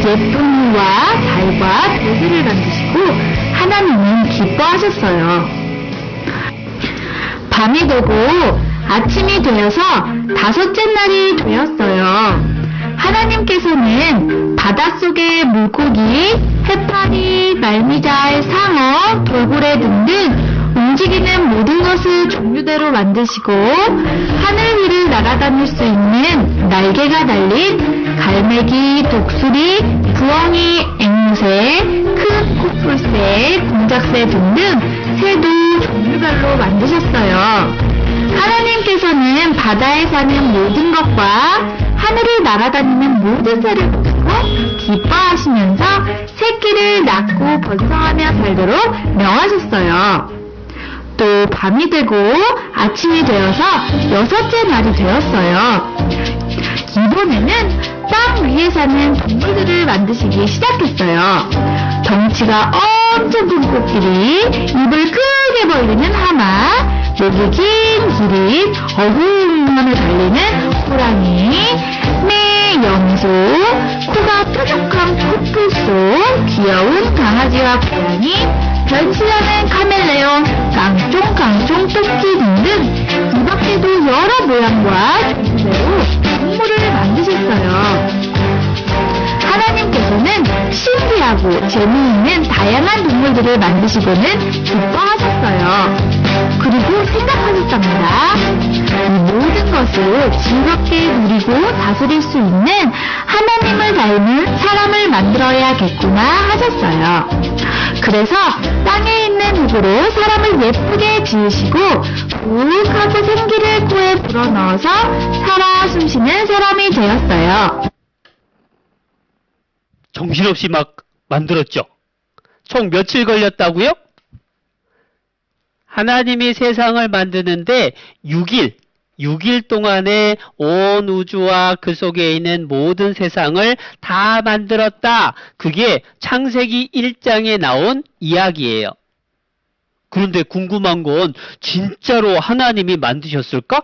예쁜 해와 달과 별들을 만드시고 하나님은 기뻐하셨어요. 밤이 되고 아침이 되어서 다섯째 날이 되었어요. 하나님 하나님께서는 바닷속의 물고기, 해파리, 날미잘, 상어, 돌고래 등등 움직이는 모든 것을 종류대로 만드시고 하늘 위를 날아다닐 수 있는 날개가 달린 갈매기, 독수리, 부엉이, 앵무새, 큰 코뿔새, 공작새 등등 새도 종류별로 만드셨어요. 하나님께서는 바다에 사는 모든 것과 하늘을 날아다니는 모든 새를 보시고 기뻐하시면서 새끼를 낳고 번성하며 살도록 명하셨어요. 또 밤이 되고 아침이 되어서 6째 날이 되었어요. 이번에는 땅 위에 사는 동물들을 만드시기 시작했어요. 덩치가 엄청 큰 코끼리, 입을 크게 벌리는 하마, 목이 긴 기린, 어흥하며 달리는 호랑이, 매 염소, 코가 뾰족한 코뿔소, 귀여운 강아지와 고양이, 변신하는 카멜레온, 깡총깡총 토끼 등등 이 밖에도 여러 모양과 종류대로 동물을 만드셨어요. 하나님께서는 신기하고 재미있는 다양한 동물들을 만드시고는 기뻐하셨어요. 그리고 생각하셨답니다. 이 모든 것을 즐겁게 누리고 다스릴 수 있는 하나님을 닮은 사람을 만들어야겠구나 하셨어요. 그래서 땅에 있는 흙으로 사람을 예쁘게 지으시고 푹하고 생기를 코에 불어넣어서 살아 숨쉬는 사람이 되었어요. 정신없이 막 만들었죠. 총 며칠 걸렸다고요? 하나님이 세상을 만드는데 6일 동안에 온 우주와 그 속에 있는 모든 세상을 다 만들었다. 그게 창세기 1장에 나온 이야기예요. 그런데 궁금한 건 진짜로 하나님이 만드셨을까?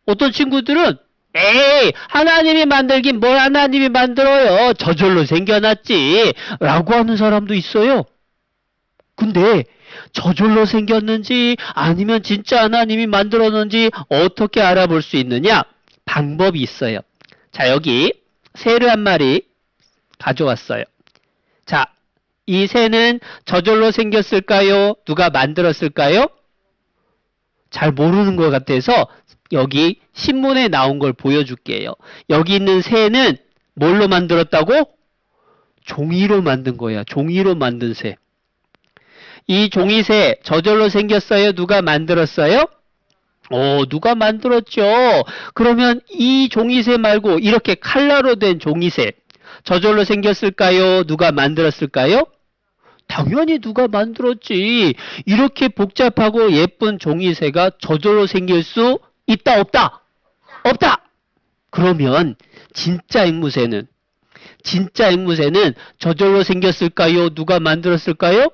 어떤 친구들은 에이, 하나님이 만들긴 뭘 하나님이 만들어요. 저절로 생겨났지. 라고 하는 사람도 있어요. 근데 저절로 생겼는지 아니면 진짜 하나님이 만들었는지 어떻게 알아볼 수 있느냐? 방법이 있어요. 자, 여기 새를 한 마리 가져왔어요. 자, 이 새는 저절로 생겼을까요? 누가 만들었을까요? 잘 모르는 것 같아서 여기 신문에 나온 걸 보여줄게요. 여기 있는 새는 뭘로 만들었다고? 종이로 만든 거야. 종이로 만든 새. 이 종이새 저절로 생겼어요? 누가 만들었어요? 누가 만들었죠. 그러면 이 종이새 말고 이렇게 칼라로 된 종이새 저절로 생겼을까요? 누가 만들었을까요? 당연히 누가 만들었지. 이렇게 복잡하고 예쁜 종이새가 저절로 생길 수 있다, 없다? 없다! 그러면 진짜 앵무새는 저절로 생겼을까요? 누가 만들었을까요?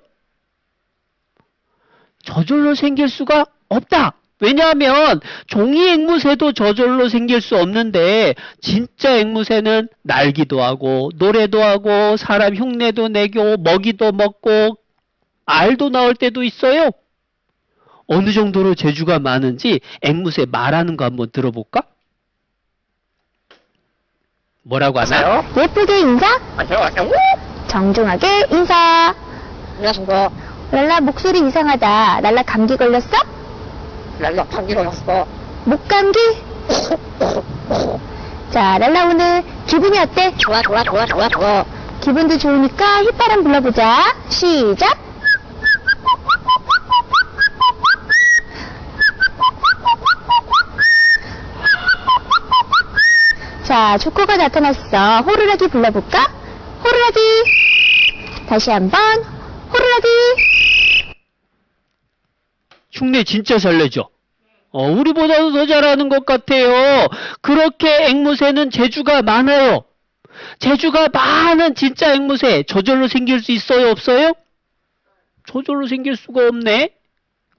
저절로 생길 수가 없다. 왜냐하면 종이 앵무새도 저절로 생길 수 없는데 진짜 앵무새는 날기도 하고 노래도 하고 사람 흉내도 내고 먹이도 먹고 알도 나올 때도 있어요. 어느 정도로 재주가 많은지 앵무새 말하는 거 한번 들어볼까? 뭐라고 하나요? 예쁘게 인사, 정중하게 인사. 안녕하십니까. 랄라 목소리 이상하다. 랄라 감기 걸렸어? 랄라 감기 걸렸어. 목 감기? 자, 랄라 오늘 기분이 어때? 좋아. 기분도 좋으니까 휘바람 불러보자. 시작! 자, 조커가 나타났어. 호루라기 불러볼까? 호루라기! 다시 한번 호루라기! 흉내 진짜 잘 내죠? 우리보다도 더 잘하는 것 같아요. 그렇게 앵무새는 재주가 많아요. 재주가 많은 진짜 앵무새 저절로 생길 수 있어요, 없어요? 저절로 생길 수가 없네.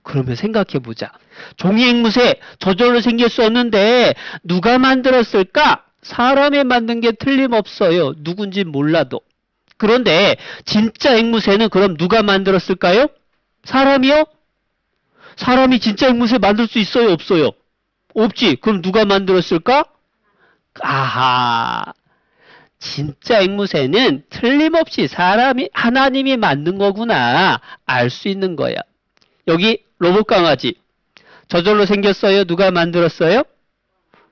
그러면 생각해보자. 종이 앵무새 저절로 생길 수 없는데 누가 만들었을까? 사람이 만든 게 틀림없어요. 누군진 몰라도. 그런데 진짜 앵무새는 그럼 누가 만들었을까요? 사람이요? 사람이 진짜 앵무새 만들 수 있어요, 없어요? 없지. 그럼 누가 만들었을까? 아하. 진짜 앵무새는 틀림없이 하나님이 만든 거구나. 알 수 있는 거야. 여기 로봇 강아지. 저절로 생겼어요? 누가 만들었어요?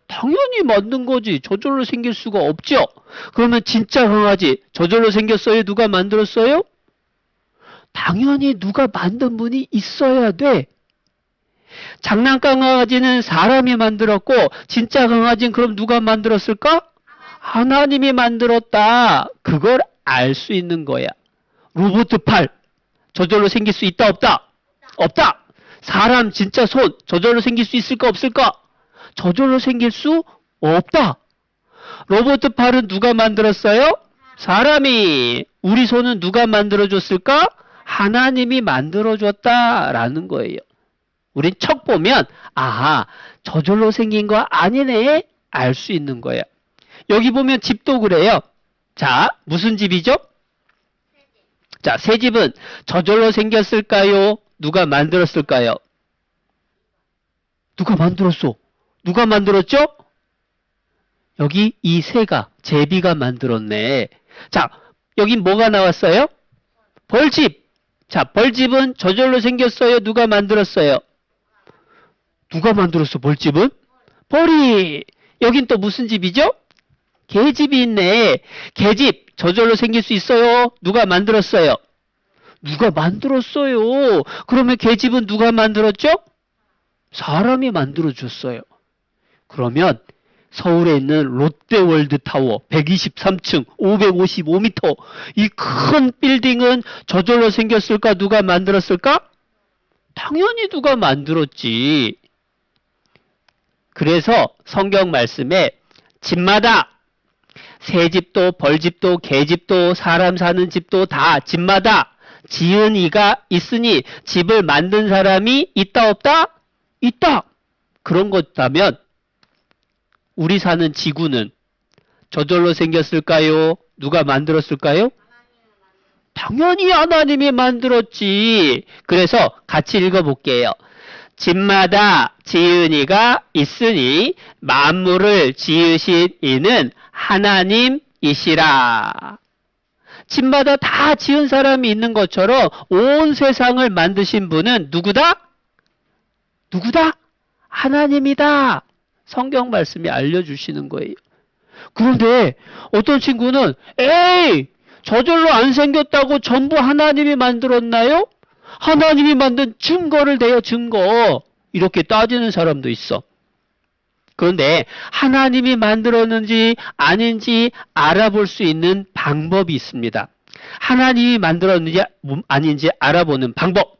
당연히 만든 거지. 저절로 생길 수가 없죠. 그러면 진짜 강아지. 저절로 생겼어요? 누가 만들었어요? 당연히 누가 만든 분이 있어야 돼. 장난감 강아지는 사람이 만들었고 진짜 강아지는 그럼 누가 만들었을까? 하나님이 만들었다. 그걸 알 수 있는 거야. 로봇 팔. 저절로 생길 수 있다 없다? 없다. 사람 진짜 손 저절로 생길 수 있을까 없을까? 저절로 생길 수 없다. 로봇 팔은 누가 만들었어요? 사람이. 우리 손은 누가 만들어줬을까? 하나님이 만들어줬다라는 거예요. 우린 척 보면 아하 저절로 생긴 거 아니네 알 수 있는 거야. 여기 보면 집도 그래요. 자, 무슨 집이죠? 자, 새 집은 저절로 생겼을까요? 누가 만들었을까요? 누가 만들었어? 누가 만들었죠? 여기 이 새가, 제비가 만들었네. 자, 여긴 뭐가 나왔어요? 벌집. 자, 벌집은 저절로 생겼어요? 누가 만들었어요? 누가 만들었어, 벌집은? 벌이. 여긴 또 무슨 집이죠? 개집이 있네. 개집 저절로 생길 수 있어요? 누가 만들었어요? 누가 만들었어요? 그러면 개집은 누가 만들었죠? 사람이 만들어줬어요. 그러면 서울에 있는 롯데월드타워 123층 555m 이 큰 빌딩은 저절로 생겼을까? 누가 만들었을까? 당연히 누가 만들었지. 그래서 성경 말씀에 집마다 새집도 벌집도 개집도 사람 사는 집도 다 집마다 지은 이가 있으니 집을 만든 사람이 있다 없다? 있다. 그런 것다면 우리 사는 지구는 저절로 생겼을까요? 누가 만들었을까요? 당연히 하나님이 만들었지. 그래서 같이 읽어볼게요. 집마다 지은 이가 있으니 만물을 지으신 이는 하나님이시라. 집마다 다 지은 사람이 있는 것처럼 온 세상을 만드신 분은 누구다? 누구다? 하나님이다. 성경 말씀이 알려주시는 거예요. 그런데 어떤 친구는 에이 저절로 안 생겼다고 전부 하나님이 만들었나요? 하나님이 만든 증거를 대요. 증거. 이렇게 따지는 사람도 있어. 그런데 하나님이 만들었는지 아닌지 알아볼 수 있는 방법이 있습니다. 하나님이 만들었는지 아닌지 알아보는 방법.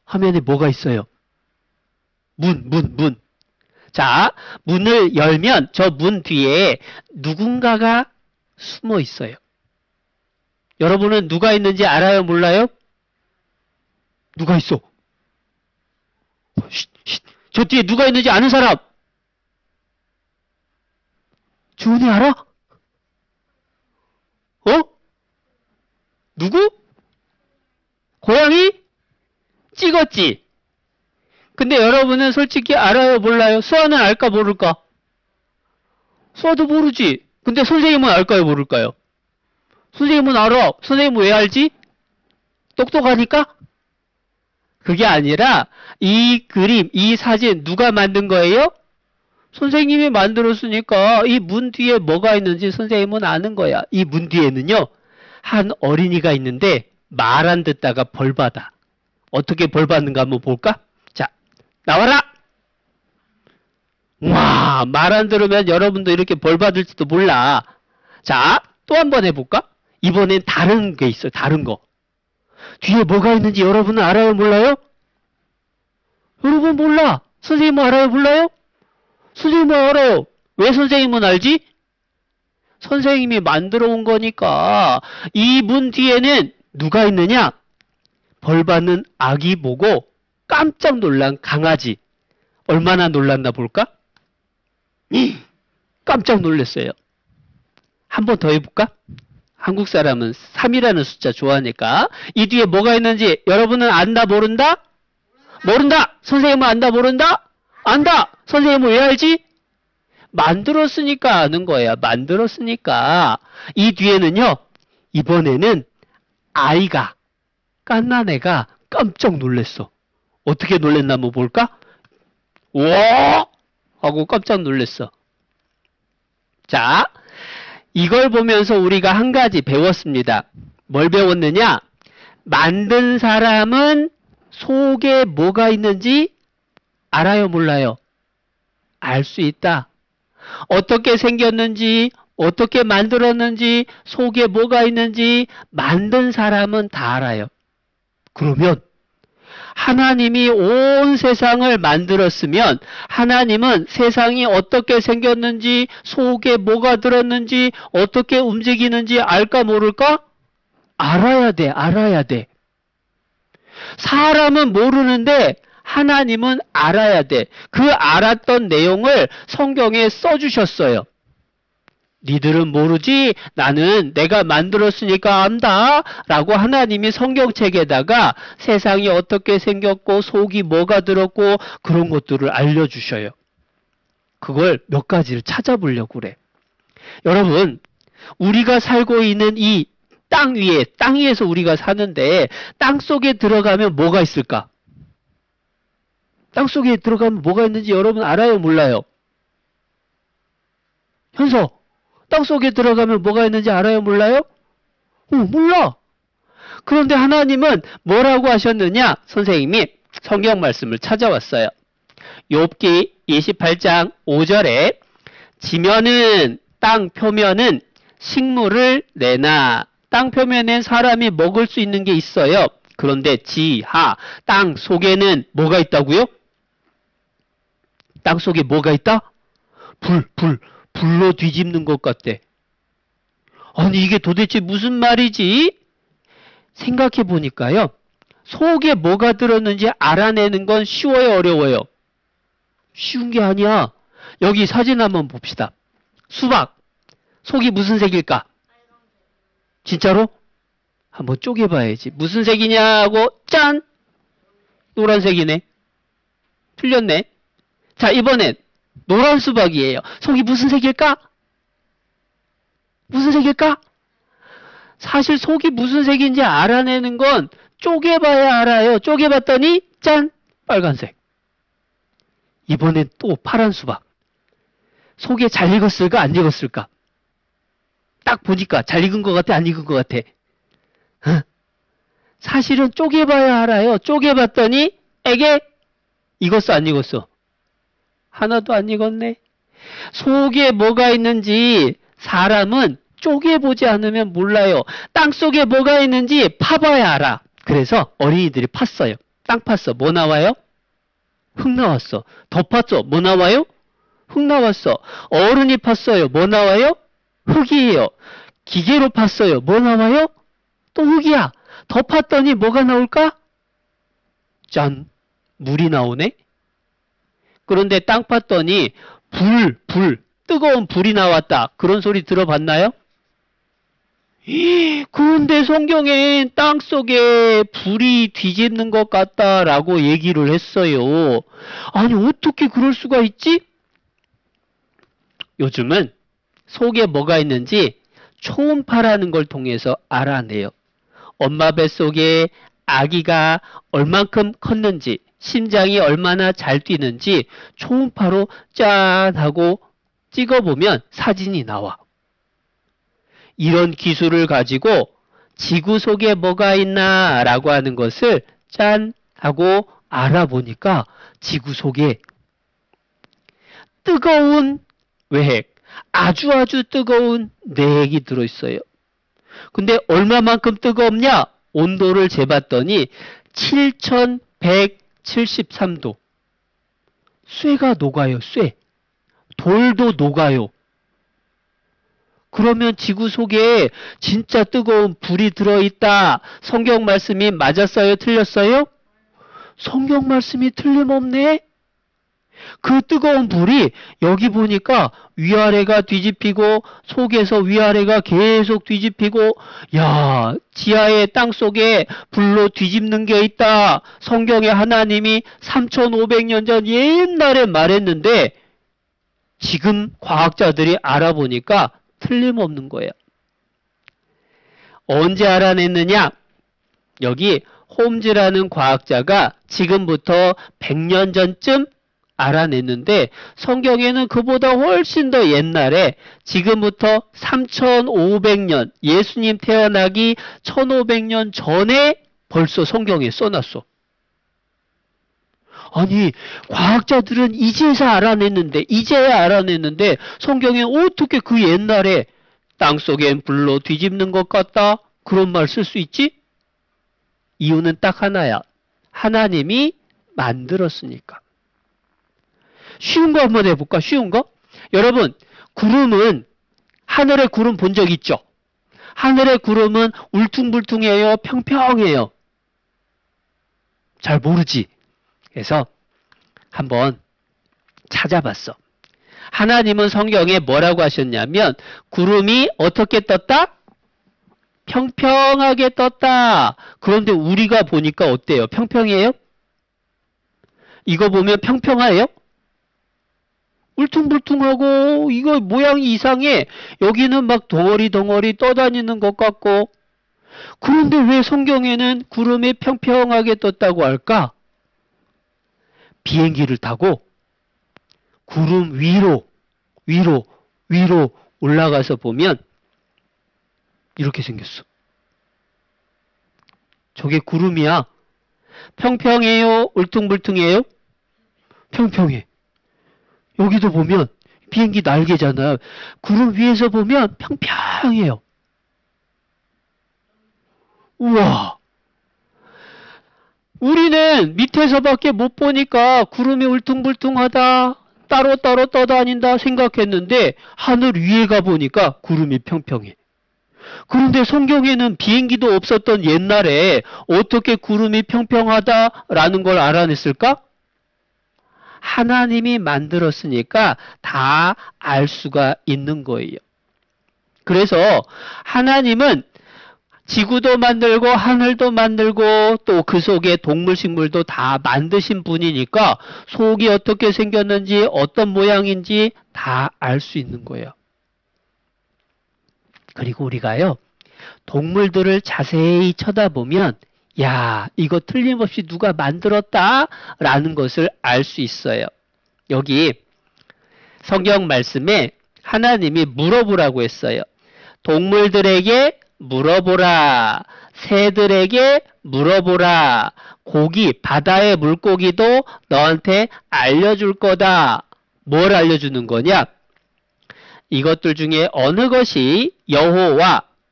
화면에 뭐가 있어요? 문. 자, 문을 열면 저 문 뒤에 누군가가 숨어 있어요. 여러분은 누가 있는지 알아요? 몰라요? 누가 있어? 저 뒤에 누가 있는지 아는 사람? 주은이 알아? 어? 누구? 고양이? 찍었지? 근데 여러분은 솔직히 알아요? 몰라요? 수아는 알까 모를까? 수아도 모르지? 근데 선생님은 알까요? 모를까요? 선생님은 알아. 선생님은 왜 알지? 똑똑하니까? 그게 아니라 이 그림, 이 사진 누가 만든 거예요? 선생님이 만들었으니까 이 문 뒤에 뭐가 있는지 선생님은 아는 거야. 이 문 뒤에는요. 한 어린이가 있는데 말 안 듣다가 벌 받아. 어떻게 벌 받는가 한번 볼까? 자, 나와라! 와, 말 안 들으면 여러분도 이렇게 벌 받을지도 몰라. 자, 또 한번 해볼까? 이번엔 다른 게 있어요. 다른 거. 뒤에 뭐가 있는지 여러분은 알아요? 몰라요? 여러분 몰라. 선생님은 알아요? 몰라요? 선생님은 알아요. 왜 선생님은 알지? 선생님이 만들어 온 거니까. 이 문 뒤에는 누가 있느냐? 벌 받는 아기 보고 깜짝 놀란 강아지. 얼마나 놀랐나 볼까? 깜짝 놀랐어요. 한 번 더 해볼까? 한국 사람은 3이라는 숫자 좋아하니까. 이 뒤에 뭐가 있는지 여러분은 안다 모른다? 모른다. 선생님은 안다 모른다? 안다. 선생님은 왜 알지? 만들었으니까 아는 거야. 만들었으니까. 이 뒤에는요. 이번에는 아이가 갓난 애가 깜짝 놀랐어. 어떻게 놀랬나 한번 볼까? 와! 하고 깜짝 놀랐어. 자, 이걸 보면서 우리가 한 가지 배웠습니다. 뭘 배웠느냐? 만든 사람은 속에 뭐가 있는지 알아요, 몰라요? 알 수 있다. 어떻게 생겼는지, 어떻게 만들었는지, 속에 뭐가 있는지 만든 사람은 다 알아요. 그러면 하나님이 온 세상을 만들었으면 하나님은 세상이 어떻게 생겼는지, 속에 뭐가 들었는지, 어떻게 움직이는지 알까 모를까? 알아야 돼, 알아야 돼. 사람은 모르는데 하나님은 알아야 돼. 그 알았던 내용을 성경에 써주셨어요. 니들은 모르지? 나는 내가 만들었으니까 안다. 라고 하나님이 성경책에다가 세상이 어떻게 생겼고 속이 뭐가 들었고 그런 것들을 알려주셔요. 그걸 몇 가지를 찾아보려고 그래. 여러분, 우리가 살고 있는 이 땅 위에, 땅 위에서 우리가 사는데 땅 속에 들어가면 뭐가 있을까? 땅 속에 들어가면 뭐가 있는지 여러분 알아요, 몰라요? 현서, 땅 속에 들어가면 뭐가 있는지 알아요, 몰라요? 몰라. 그런데 하나님은 뭐라고 하셨느냐? 선생님이 성경 말씀을 찾아왔어요. 욥기 28장 5절에 지면은 땅 표면은 식물을 내나 땅 표면엔 사람이 먹을 수 있는 게 있어요. 그런데 지하 땅 속에는 뭐가 있다고요? 땅 속에 뭐가 있다? 불로 뒤집는 것 같대. 아니 이게 도대체 무슨 말이지? 생각해 보니까요. 속에 뭐가 들었는지 알아내는 건 쉬워요, 어려워요? 쉬운 게 아니야. 여기 사진 한번 봅시다. 수박. 속이 무슨 색일까? 진짜로? 한번 쪼개봐야지. 무슨 색이냐고 짠! 노란색이네. 틀렸네. 자, 이번엔 노란 수박이에요. 속이 무슨 색일까? 무슨 색일까? 사실 속이 무슨 색인지 알아내는 건 쪼개봐야 알아요. 쪼개봤더니 짠! 빨간색. 이번엔 또 파란 수박. 속에 잘 익었을까? 안 익었을까? 딱 보니까 잘 익은 것 같아? 안 익은 것 같아? 사실은 쪼개봐야 알아요. 쪼개봤더니 에게 익었어? 안 익었어? 하나도 안 익었네. 속에 뭐가 있는지 사람은 쪼개보지 않으면 몰라요. 땅속에 뭐가 있는지 파봐야 알아. 그래서 어린이들이 팠어요. 땅 팠어. 뭐 나와요? 흙 나왔어. 더 팠어. 뭐 나와요? 흙 나왔어. 어른이 팠어요. 뭐 나와요? 흙이에요. 기계로 팠어요. 뭐 나와요? 또 흙이야. 더 팠더니 뭐가 나올까? 짠! 물이 나오네? 그런데 땅 팠더니 뜨거운 불이 나왔다. 그런 소리 들어봤나요? 그런데 성경엔 땅 속에 불이 뒤집는 것 같다라고 얘기를 했어요. 아니 어떻게 그럴 수가 있지? 요즘은 속에 뭐가 있는지 초음파라는 걸 통해서 알아내요. 엄마 뱃속에 아기가 얼만큼 컸는지, 심장이 얼마나 잘 뛰는지 초음파로 짠 하고 찍어보면 사진이 나와. 이런 기술을 가지고 지구 속에 뭐가 있나 라고 하는 것을 짠 하고 알아보니까 지구 속에 뜨거운 외핵, 아주 뜨거운 내핵이 들어있어요. 근데 얼마만큼 뜨겁냐? 온도를 재봤더니 7173도. 쇠가 녹아요, 쇠. 돌도 녹아요. 그러면 지구 속에 진짜 뜨거운 불이 들어있다. 성경 말씀이 맞았어요? 틀렸어요? 성경 말씀이 틀림없네? 그 뜨거운 불이 여기 보니까 위아래가 뒤집히고 속에서 위아래가 계속 뒤집히고 야, 지하의 땅 속에 불로 뒤집는 게 있다. 성경에 하나님이 3500년 전 옛날에 말했는데 지금 과학자들이 알아보니까 틀림없는 거예요. 언제 알아냈느냐? 여기 홈즈라는 과학자가 지금부터 100년 전쯤 알아냈는데 성경에는 그보다 훨씬 더 옛날에 지금부터 3500년, 예수님 태어나기 1500년 전에 벌써 성경에 써놨어. 아니, 과학자들은 이제야 알아냈는데 성경에 어떻게 그 옛날에 땅속엔 불로 뒤집는 것 같다? 그런 말 쓸 수 있지? 이유는 딱 하나야. 하나님이 만들었으니까. 쉬운 거 한번 해볼까? 쉬운 거? 여러분, 구름은, 하늘의 구름 본 적 있죠? 하늘의 구름은 울퉁불퉁해요? 평평해요? 잘 모르지? 그래서 한번 찾아봤어. 하나님은 성경에 뭐라고 하셨냐면 구름이 어떻게 떴다? 평평하게 떴다. 그런데 우리가 보니까 어때요? 평평해요? 이거 보면 평평해요? 울퉁불퉁하고 이거 모양이 이상해. 여기는 막 덩어리 떠다니는 것 같고. 그런데 왜 성경에는 구름이 평평하게 떴다고 할까? 비행기를 타고 구름 위로 올라가서 보면 이렇게 생겼어. 저게 구름이야. 평평해요? 울퉁불퉁해요? 평평해. 여기도 보면 비행기 날개잖아. 구름 위에서 보면 평평해요. 우와. 우리는 밑에서밖에 못 보니까 구름이 울퉁불퉁하다, 따로 떠다닌다 생각했는데 하늘 위에 가보니까 구름이 평평해. 그런데 성경에는 비행기도 없었던 옛날에 어떻게 구름이 평평하다라는 걸 알아냈을까? 하나님이 만들었으니까 다 알 수가 있는 거예요. 그래서 하나님은 지구도 만들고 하늘도 만들고 또 그 속에 동물 식물도 다 만드신 분이니까 속이 어떻게 생겼는지 어떤 모양인지 다 알 수 있는 거예요. 그리고 우리가요, 동물들을 자세히 쳐다보면 야, 이거 틀림없이 누가 만들었다 라는 것을 알 수 있어요. 여기 성경 말씀에 하나님이 물어보라고 했어요. 동물들에게 물어보라. 새들에게 물어보라. 고기, 바다의 물고기도 너한테 알려줄 거다. 뭘 알려주는 거냐? 이것들 중에 어느 것이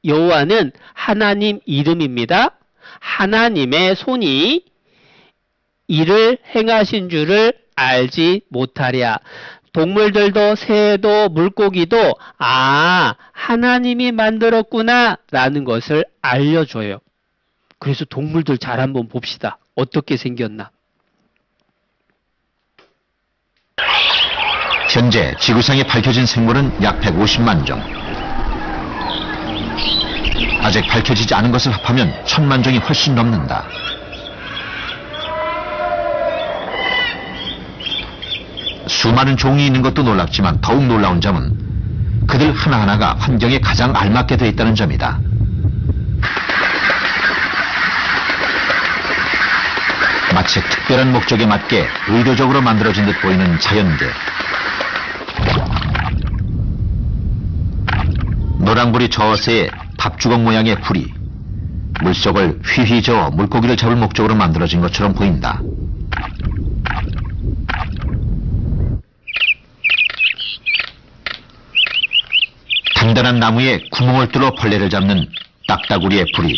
여호와는 하나님 이름입니다. 하나님의 손이 이를 행하신 줄을 알지 못하랴. 동물들도 새도 물고기도 하나님이 만들었구나 라는 것을 알려줘요. 그래서 동물들 잘 한번 봅시다. 어떻게 생겼나. 현재 지구상에 밝혀진 생물은 약 150만 종. 아직 밝혀지지 않은 것을 합하면 1000만 종이 훨씬 넘는다. 수많은 종이 있는 것도 놀랍지만 더욱 놀라운 점은 그들 하나하나가 환경에 가장 알맞게 되어 있다는 점이다. 마치 특별한 목적에 맞게 의도적으로 만들어진 듯 보이는 자연계. 노랑불이 저어새에 밥주걱 모양의 불이 물속을 휘휘 저어 물고기를 잡을 목적으로 만들어진 것처럼 보인다. 단단한 나무에 구멍을 뚫어 벌레를 잡는 딱따구리의 불이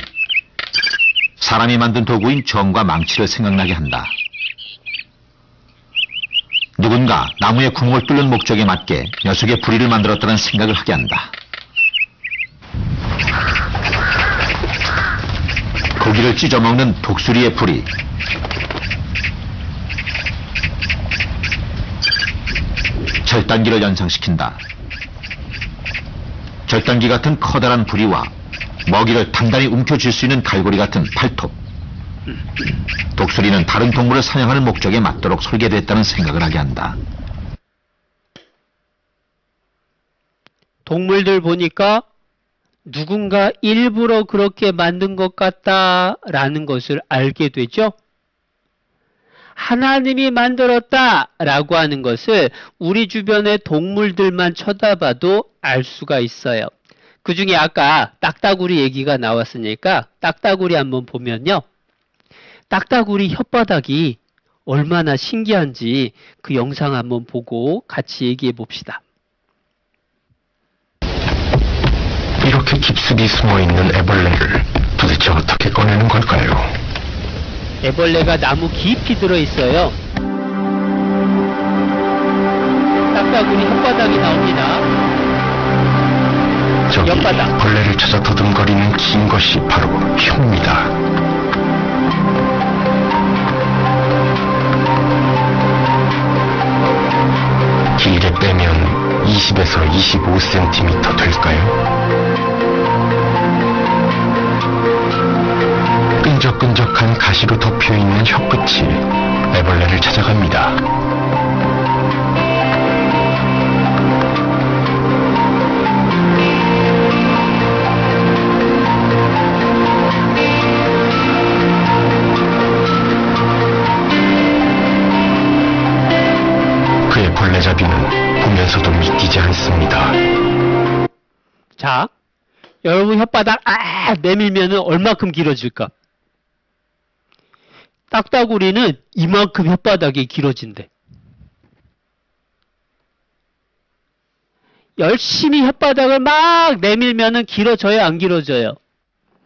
사람이 만든 도구인 정과 망치를 생각나게 한다. 누군가 나무에 구멍을 뚫는 목적에 맞게 녀석의 부리를 만들었다는 생각을 하게 한다. 고기를 찢어먹는 독수리의 부리, 절단기를 연상시킨다. 절단기 같은 커다란 부리와 먹이를 단단히 움켜쥘 수 있는 갈고리 같은 팔톱. 독수리는 다른 동물을 사냥하는 목적에 맞도록 설계됐다는 생각을 하게 한다. 동물들 보니까 누군가 일부러 그렇게 만든 것 같다라는 것을 알게 되죠. 하나님이 만들었다라고 하는 것을 우리 주변의 동물들만 쳐다봐도 알 수가 있어요. 그 중에 아까 딱따구리 얘기가 나왔으니까 딱따구리 한번 보면요. 딱따구리 혓바닥이 얼마나 신기한지 그 영상 한번 보고 같이 얘기해 봅시다. 이렇게 깊숙이 숨어있는 애벌레를 도대체 어떻게 꺼내는 걸까요? 애벌레가 나무 깊이 들어있어요. 딱따구리 혓바닥이 나옵니다. 저기 옆바닥. 벌레를 찾아 더듬거리는 긴 것이 바로 혀입니다. 길게 빼면 20에서 25cm 될까요? 끈적끈적한 가시로 덮여있는 혀끝이 애벌레를 찾아갑니다. 그의 벌레잡이는 보면서도 믿기지 않습니다. 자, 여러분 혓바닥 내밀면 얼마큼 길어질까? 딱따구리는 이만큼 혓바닥이 길어진대. 열심히 혓바닥을 막 내밀면은 길어져요, 안 길어져요?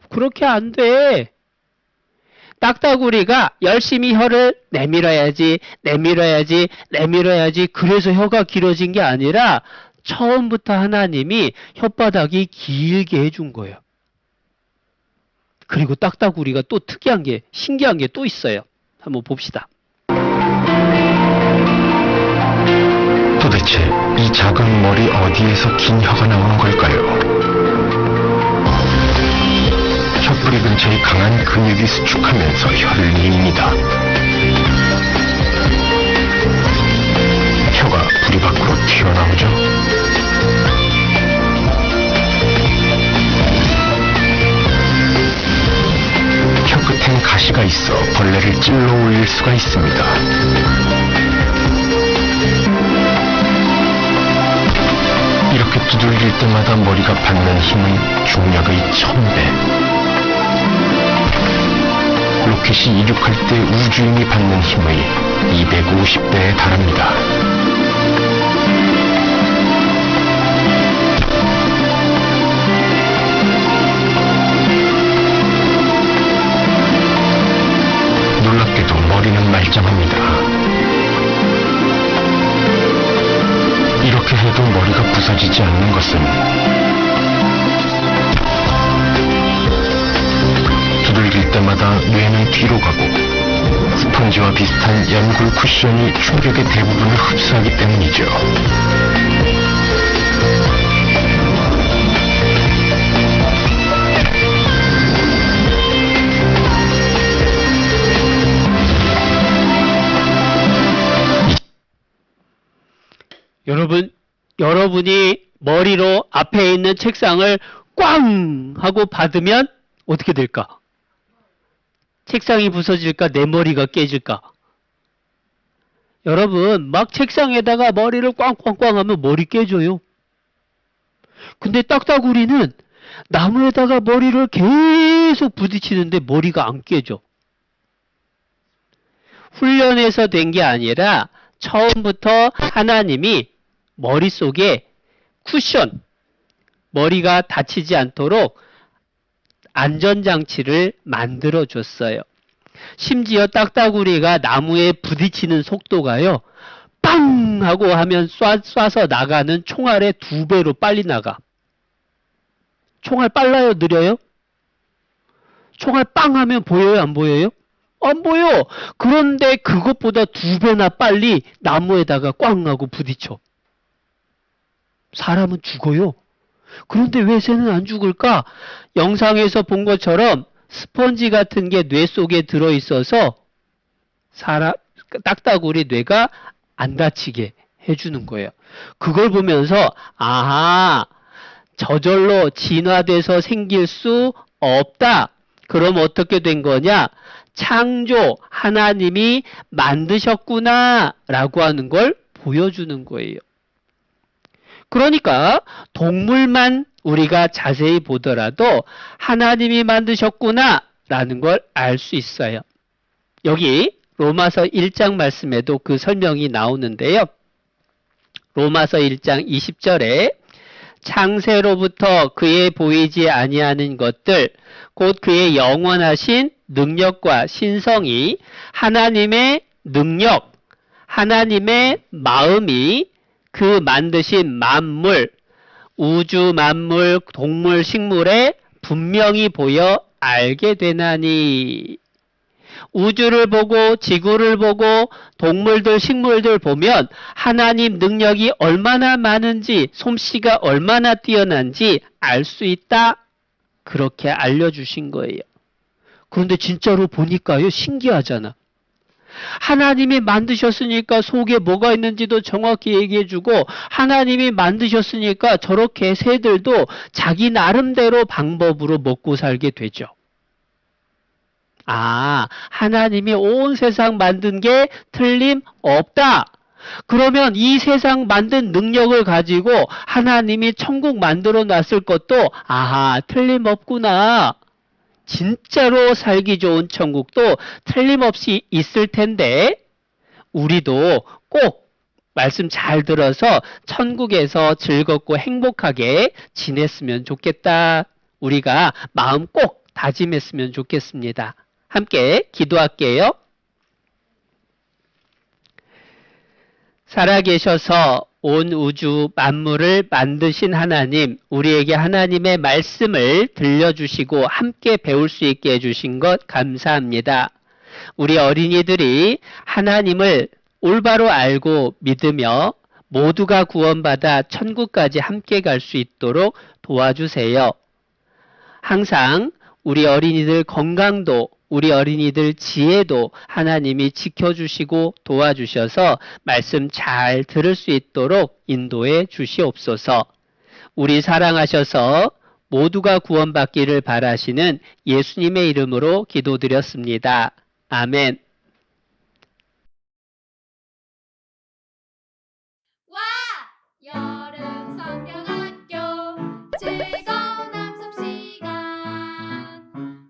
그렇게 안 돼. 딱따구리가 열심히 혀를 내밀어야지, 그래서 혀가 길어진 게 아니라 처음부터 하나님이 혓바닥이 길게 해준 거예요. 그리고 딱따구리가 또 특이한 게, 신기한 게 또 있어요. 한번 봅시다. 도대체 이 작은 머리 어디에서 긴 혀가 나오는 걸까요? 혀뿌리 근처에 강한 근육이 수축하면서 혀를 늡니다. 혀가 뿌리 밖으로 튀어나오죠. 혀끝엔 가시가 있어 벌레를 찔러 올릴 수가 있습니다. 이렇게 두들길 때마다 머리가 받는 힘은 중력의 1000배. 로켓이 이륙할 때 우주인이 받는 힘의 250배에 달합니다. 놀랍게도 머리는 말짱합니다. 이렇게 해도 머리가 부서지지 않는 것은 두들길 때마다 뇌는 뒤로 가고 스펀지와 비슷한 연골 쿠션이 충격의 대부분을 흡수하기 때문이죠. 여러분이 머리로 앞에 있는 책상을 꽝 하고 받으면 어떻게 될까? 책상이 부서질까? 내 머리가 깨질까? 여러분, 막 책상에다가 머리를 꽝꽝꽝 하면 머리 깨져요. 근데 딱따구리는 나무에다가 머리를 계속 부딪히는데 머리가 안 깨져. 훈련해서 된 게 아니라 처음부터 하나님이 머릿속에 쿠션, 머리가 다치지 않도록 안전장치를 만들어줬어요. 심지어 딱따구리가 나무에 부딪히는 속도가요, 빵! 하고 하면 쏴서 나가는 총알의 2배로 빨리 나가. 총알 빨라요? 느려요? 총알 빵! 하면 보여요? 안 보여요? 안 보여! 그런데 그것보다 2배나 빨리 나무에다가 꽝! 하고 부딪혀. 사람은 죽어요. 그런데 왜 새는 안 죽을까? 영상에서 본 것처럼 스펀지 같은 게 뇌 속에 들어있어서 딱따구리 뇌가 안 다치게 해주는 거예요. 그걸 보면서 아하, 저절로 진화돼서 생길 수 없다. 그럼 어떻게 된 거냐? 창조, 하나님이 만드셨구나 라고 하는 걸 보여주는 거예요. 그러니까 동물만 우리가 자세히 보더라도 하나님이 만드셨구나 라는 걸 알 수 있어요. 여기 로마서 1장 말씀에도 그 설명이 나오는데요. 로마서 1장 20절에 창세로부터 그의 보이지 아니하는 것들 곧 그의 영원하신 능력과 신성이 하나님의 능력, 하나님의 마음이 그 만드신 만물, 우주 만물, 동물, 식물에 분명히 보여 알게 되나니. 우주를 보고 지구를 보고 동물들, 식물들 보면 하나님 능력이 얼마나 많은지, 솜씨가 얼마나 뛰어난지 알 수 있다. 그렇게 알려주신 거예요. 그런데 진짜로 보니까요, 신기하잖아. 하나님이 만드셨으니까 속에 뭐가 있는지도 정확히 얘기해주고, 하나님이 만드셨으니까 저렇게 새들도 자기 나름대로 방법으로 먹고 살게 되죠. 아, 하나님이 온 세상 만든 게 틀림없다. 그러면 이 세상 만든 능력을 가지고 하나님이 천국 만들어 놨을 것도 아하, 틀림없구나. 진짜로 살기 좋은 천국도 틀림없이 있을 텐데 우리도 꼭 말씀 잘 들어서 천국에서 즐겁고 행복하게 지냈으면 좋겠다. 우리가 마음 꼭 다짐했으면 좋겠습니다. 함께 기도할게요. 살아계셔서 온 우주 만물을 만드신 하나님, 우리에게 하나님의 말씀을 들려주시고 함께 배울 수 있게 해주신 것 감사합니다. 우리 어린이들이 하나님을 올바로 알고 믿으며 모두가 구원받아 천국까지 함께 갈 수 있도록 도와주세요. 항상 우리 어린이들 건강도 우리 어린이들 지혜도 하나님이 지켜주시고 도와주셔서 말씀 잘 들을 수 있도록 인도해 주시옵소서. 우리 사랑하셔서 모두가 구원받기를 바라시는 예수님의 이름으로 기도드렸습니다. 아멘. 여름 성경학교 즐거운 함성 시간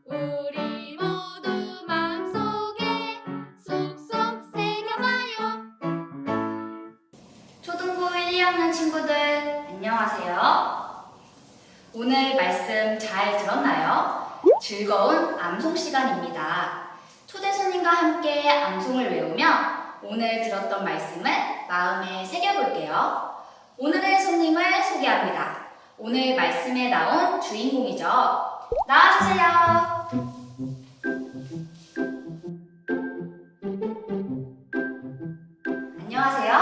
우리 모두 마음속에 쏙쏙 새겨봐요. 초등부 1, 2학년 친구들 안녕하세요. 오늘 말씀 잘 들었나요? 즐거운 암송 시간입니다. 초대 손님과 함께 암송을 외우며 오늘 들었던 말씀을 마음에 새겨볼게요. 오늘의 손님을 소개합니다. 오늘 말씀에 나온 주인공이죠. 나와주세요. 안녕하세요.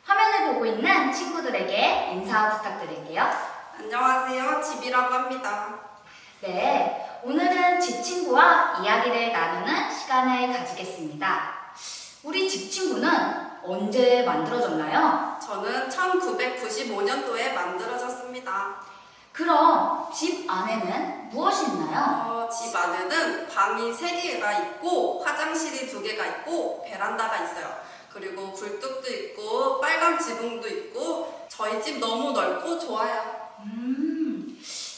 화면을 보고 있는 친구들에게 인사 부탁드릴게요. 안녕하세요. 집이라고 합니다. 네, 오늘은 집 친구와 이야기를 나누는 시간을 가지겠습니다. 우리 집 친구는 언제 만들어졌나요? 저는 1995년도에 만들어졌습니다. 그럼 집 안에는 무엇이 있나요? 집 안에는 방이 3개가 있고 화장실이 2개가 있고 베란다가 있어요. 그리고 굴뚝도 있고 빨간 지붕도 있고 저희 집 너무 넓고 좋아요.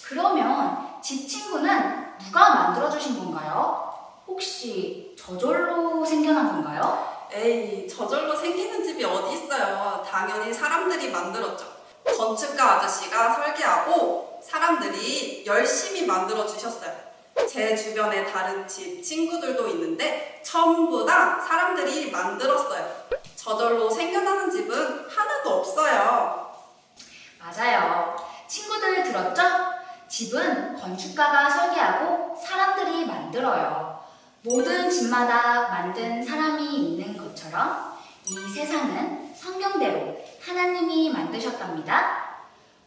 그러면 집 친구는 누가 만들어주신 건가요? 혹시 저절로 생겨난 건가요? 에이, 저절로 생기는 집이 어디 있어요. 당연히 사람들이 만들었죠. 건축가 아저씨가 설계하고 사람들이 열심히 만들어 주셨어요. 제 주변에 다른 집 친구들도 있는데 전부 다 사람들이 만들었어요. 저절로 생겨나는 집은 하나도 없어요. 맞아요. 친구들 들었죠? 집은 건축가가 설계하고 사람들이 만들어요. 모든 집마다 만든 사람이 있는 것처럼 이 세상은 성경대로 하나님이 만드셨답니다.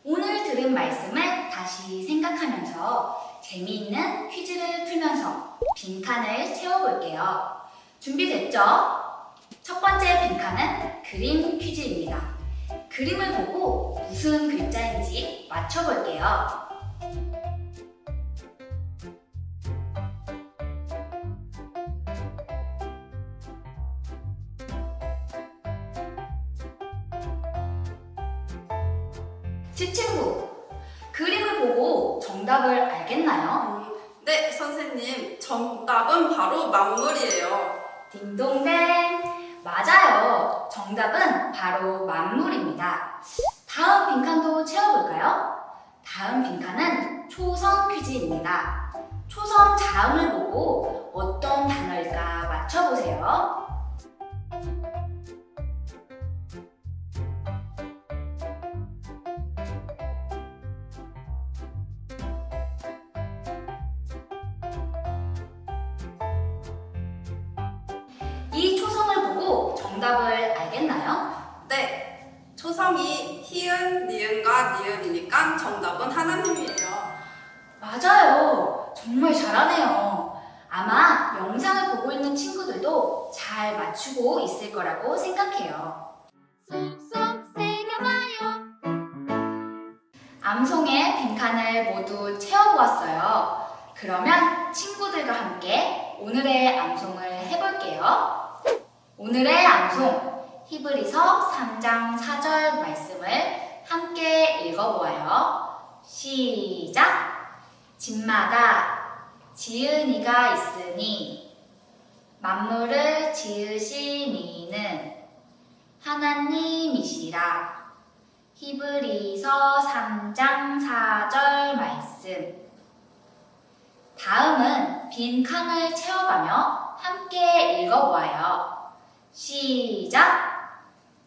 오늘 들은 말씀을 다시 생각하면서 재미있는 퀴즈를 풀면서 빈칸을 채워볼게요. 준비됐죠? 첫 번째 빈칸은 그림 퀴즈입니다. 그림을 보고 무슨 글자인지 맞춰 맞춰볼게요. 집친구, 그림을 보고 정답을 알겠나요? 네, 선생님. 정답은 바로 만물이에요. 딩동댕! 맞아요. 정답은 바로 만물입니다. 다음 빈칸도 채워볼까요? 다음 빈칸은 초성 퀴즈입니다. 초성 자음을 보고 어떤 단어일까 맞춰보세요. 이 초성을 보고 정답을 알겠나요? 네. 초성이 희은, 니은과 니은이니까 정답은 하나님이에요. 맞아요. 정말 잘하네요. 아마 영상을 보고 있는 친구들도 잘 맞추고 있을 거라고 생각해요. 쏙쏙 새겨봐요. 암송의 빈칸을 모두 채워보았어요. 그러면 친구들과 함께 오늘의 암송을 해볼게요. 오늘의 암송, 히브리서 3장 4절 말씀을 함께 읽어보아요. 시작! 집마다 지은 이가 있으니 만물을 지으신 이는 하나님이시라. 히브리서 3장 4절 말씀. 다음은 빈 칸을 채워가며 함께 읽어보아요. 시작!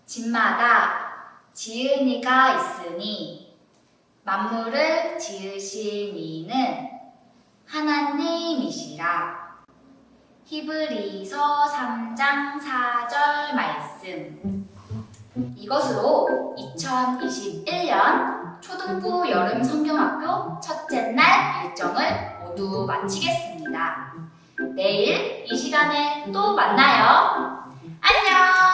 집마다 지은 이가 있으니 만물을 지으신 이는 하나님이시라. 히브리서 3장 4절 말씀. 이것으로 2021년 초등부 여름 성경학교 첫째 날 일정을 모두 마치겠습니다. 내일 이 시간에 또 만나요. 안녕!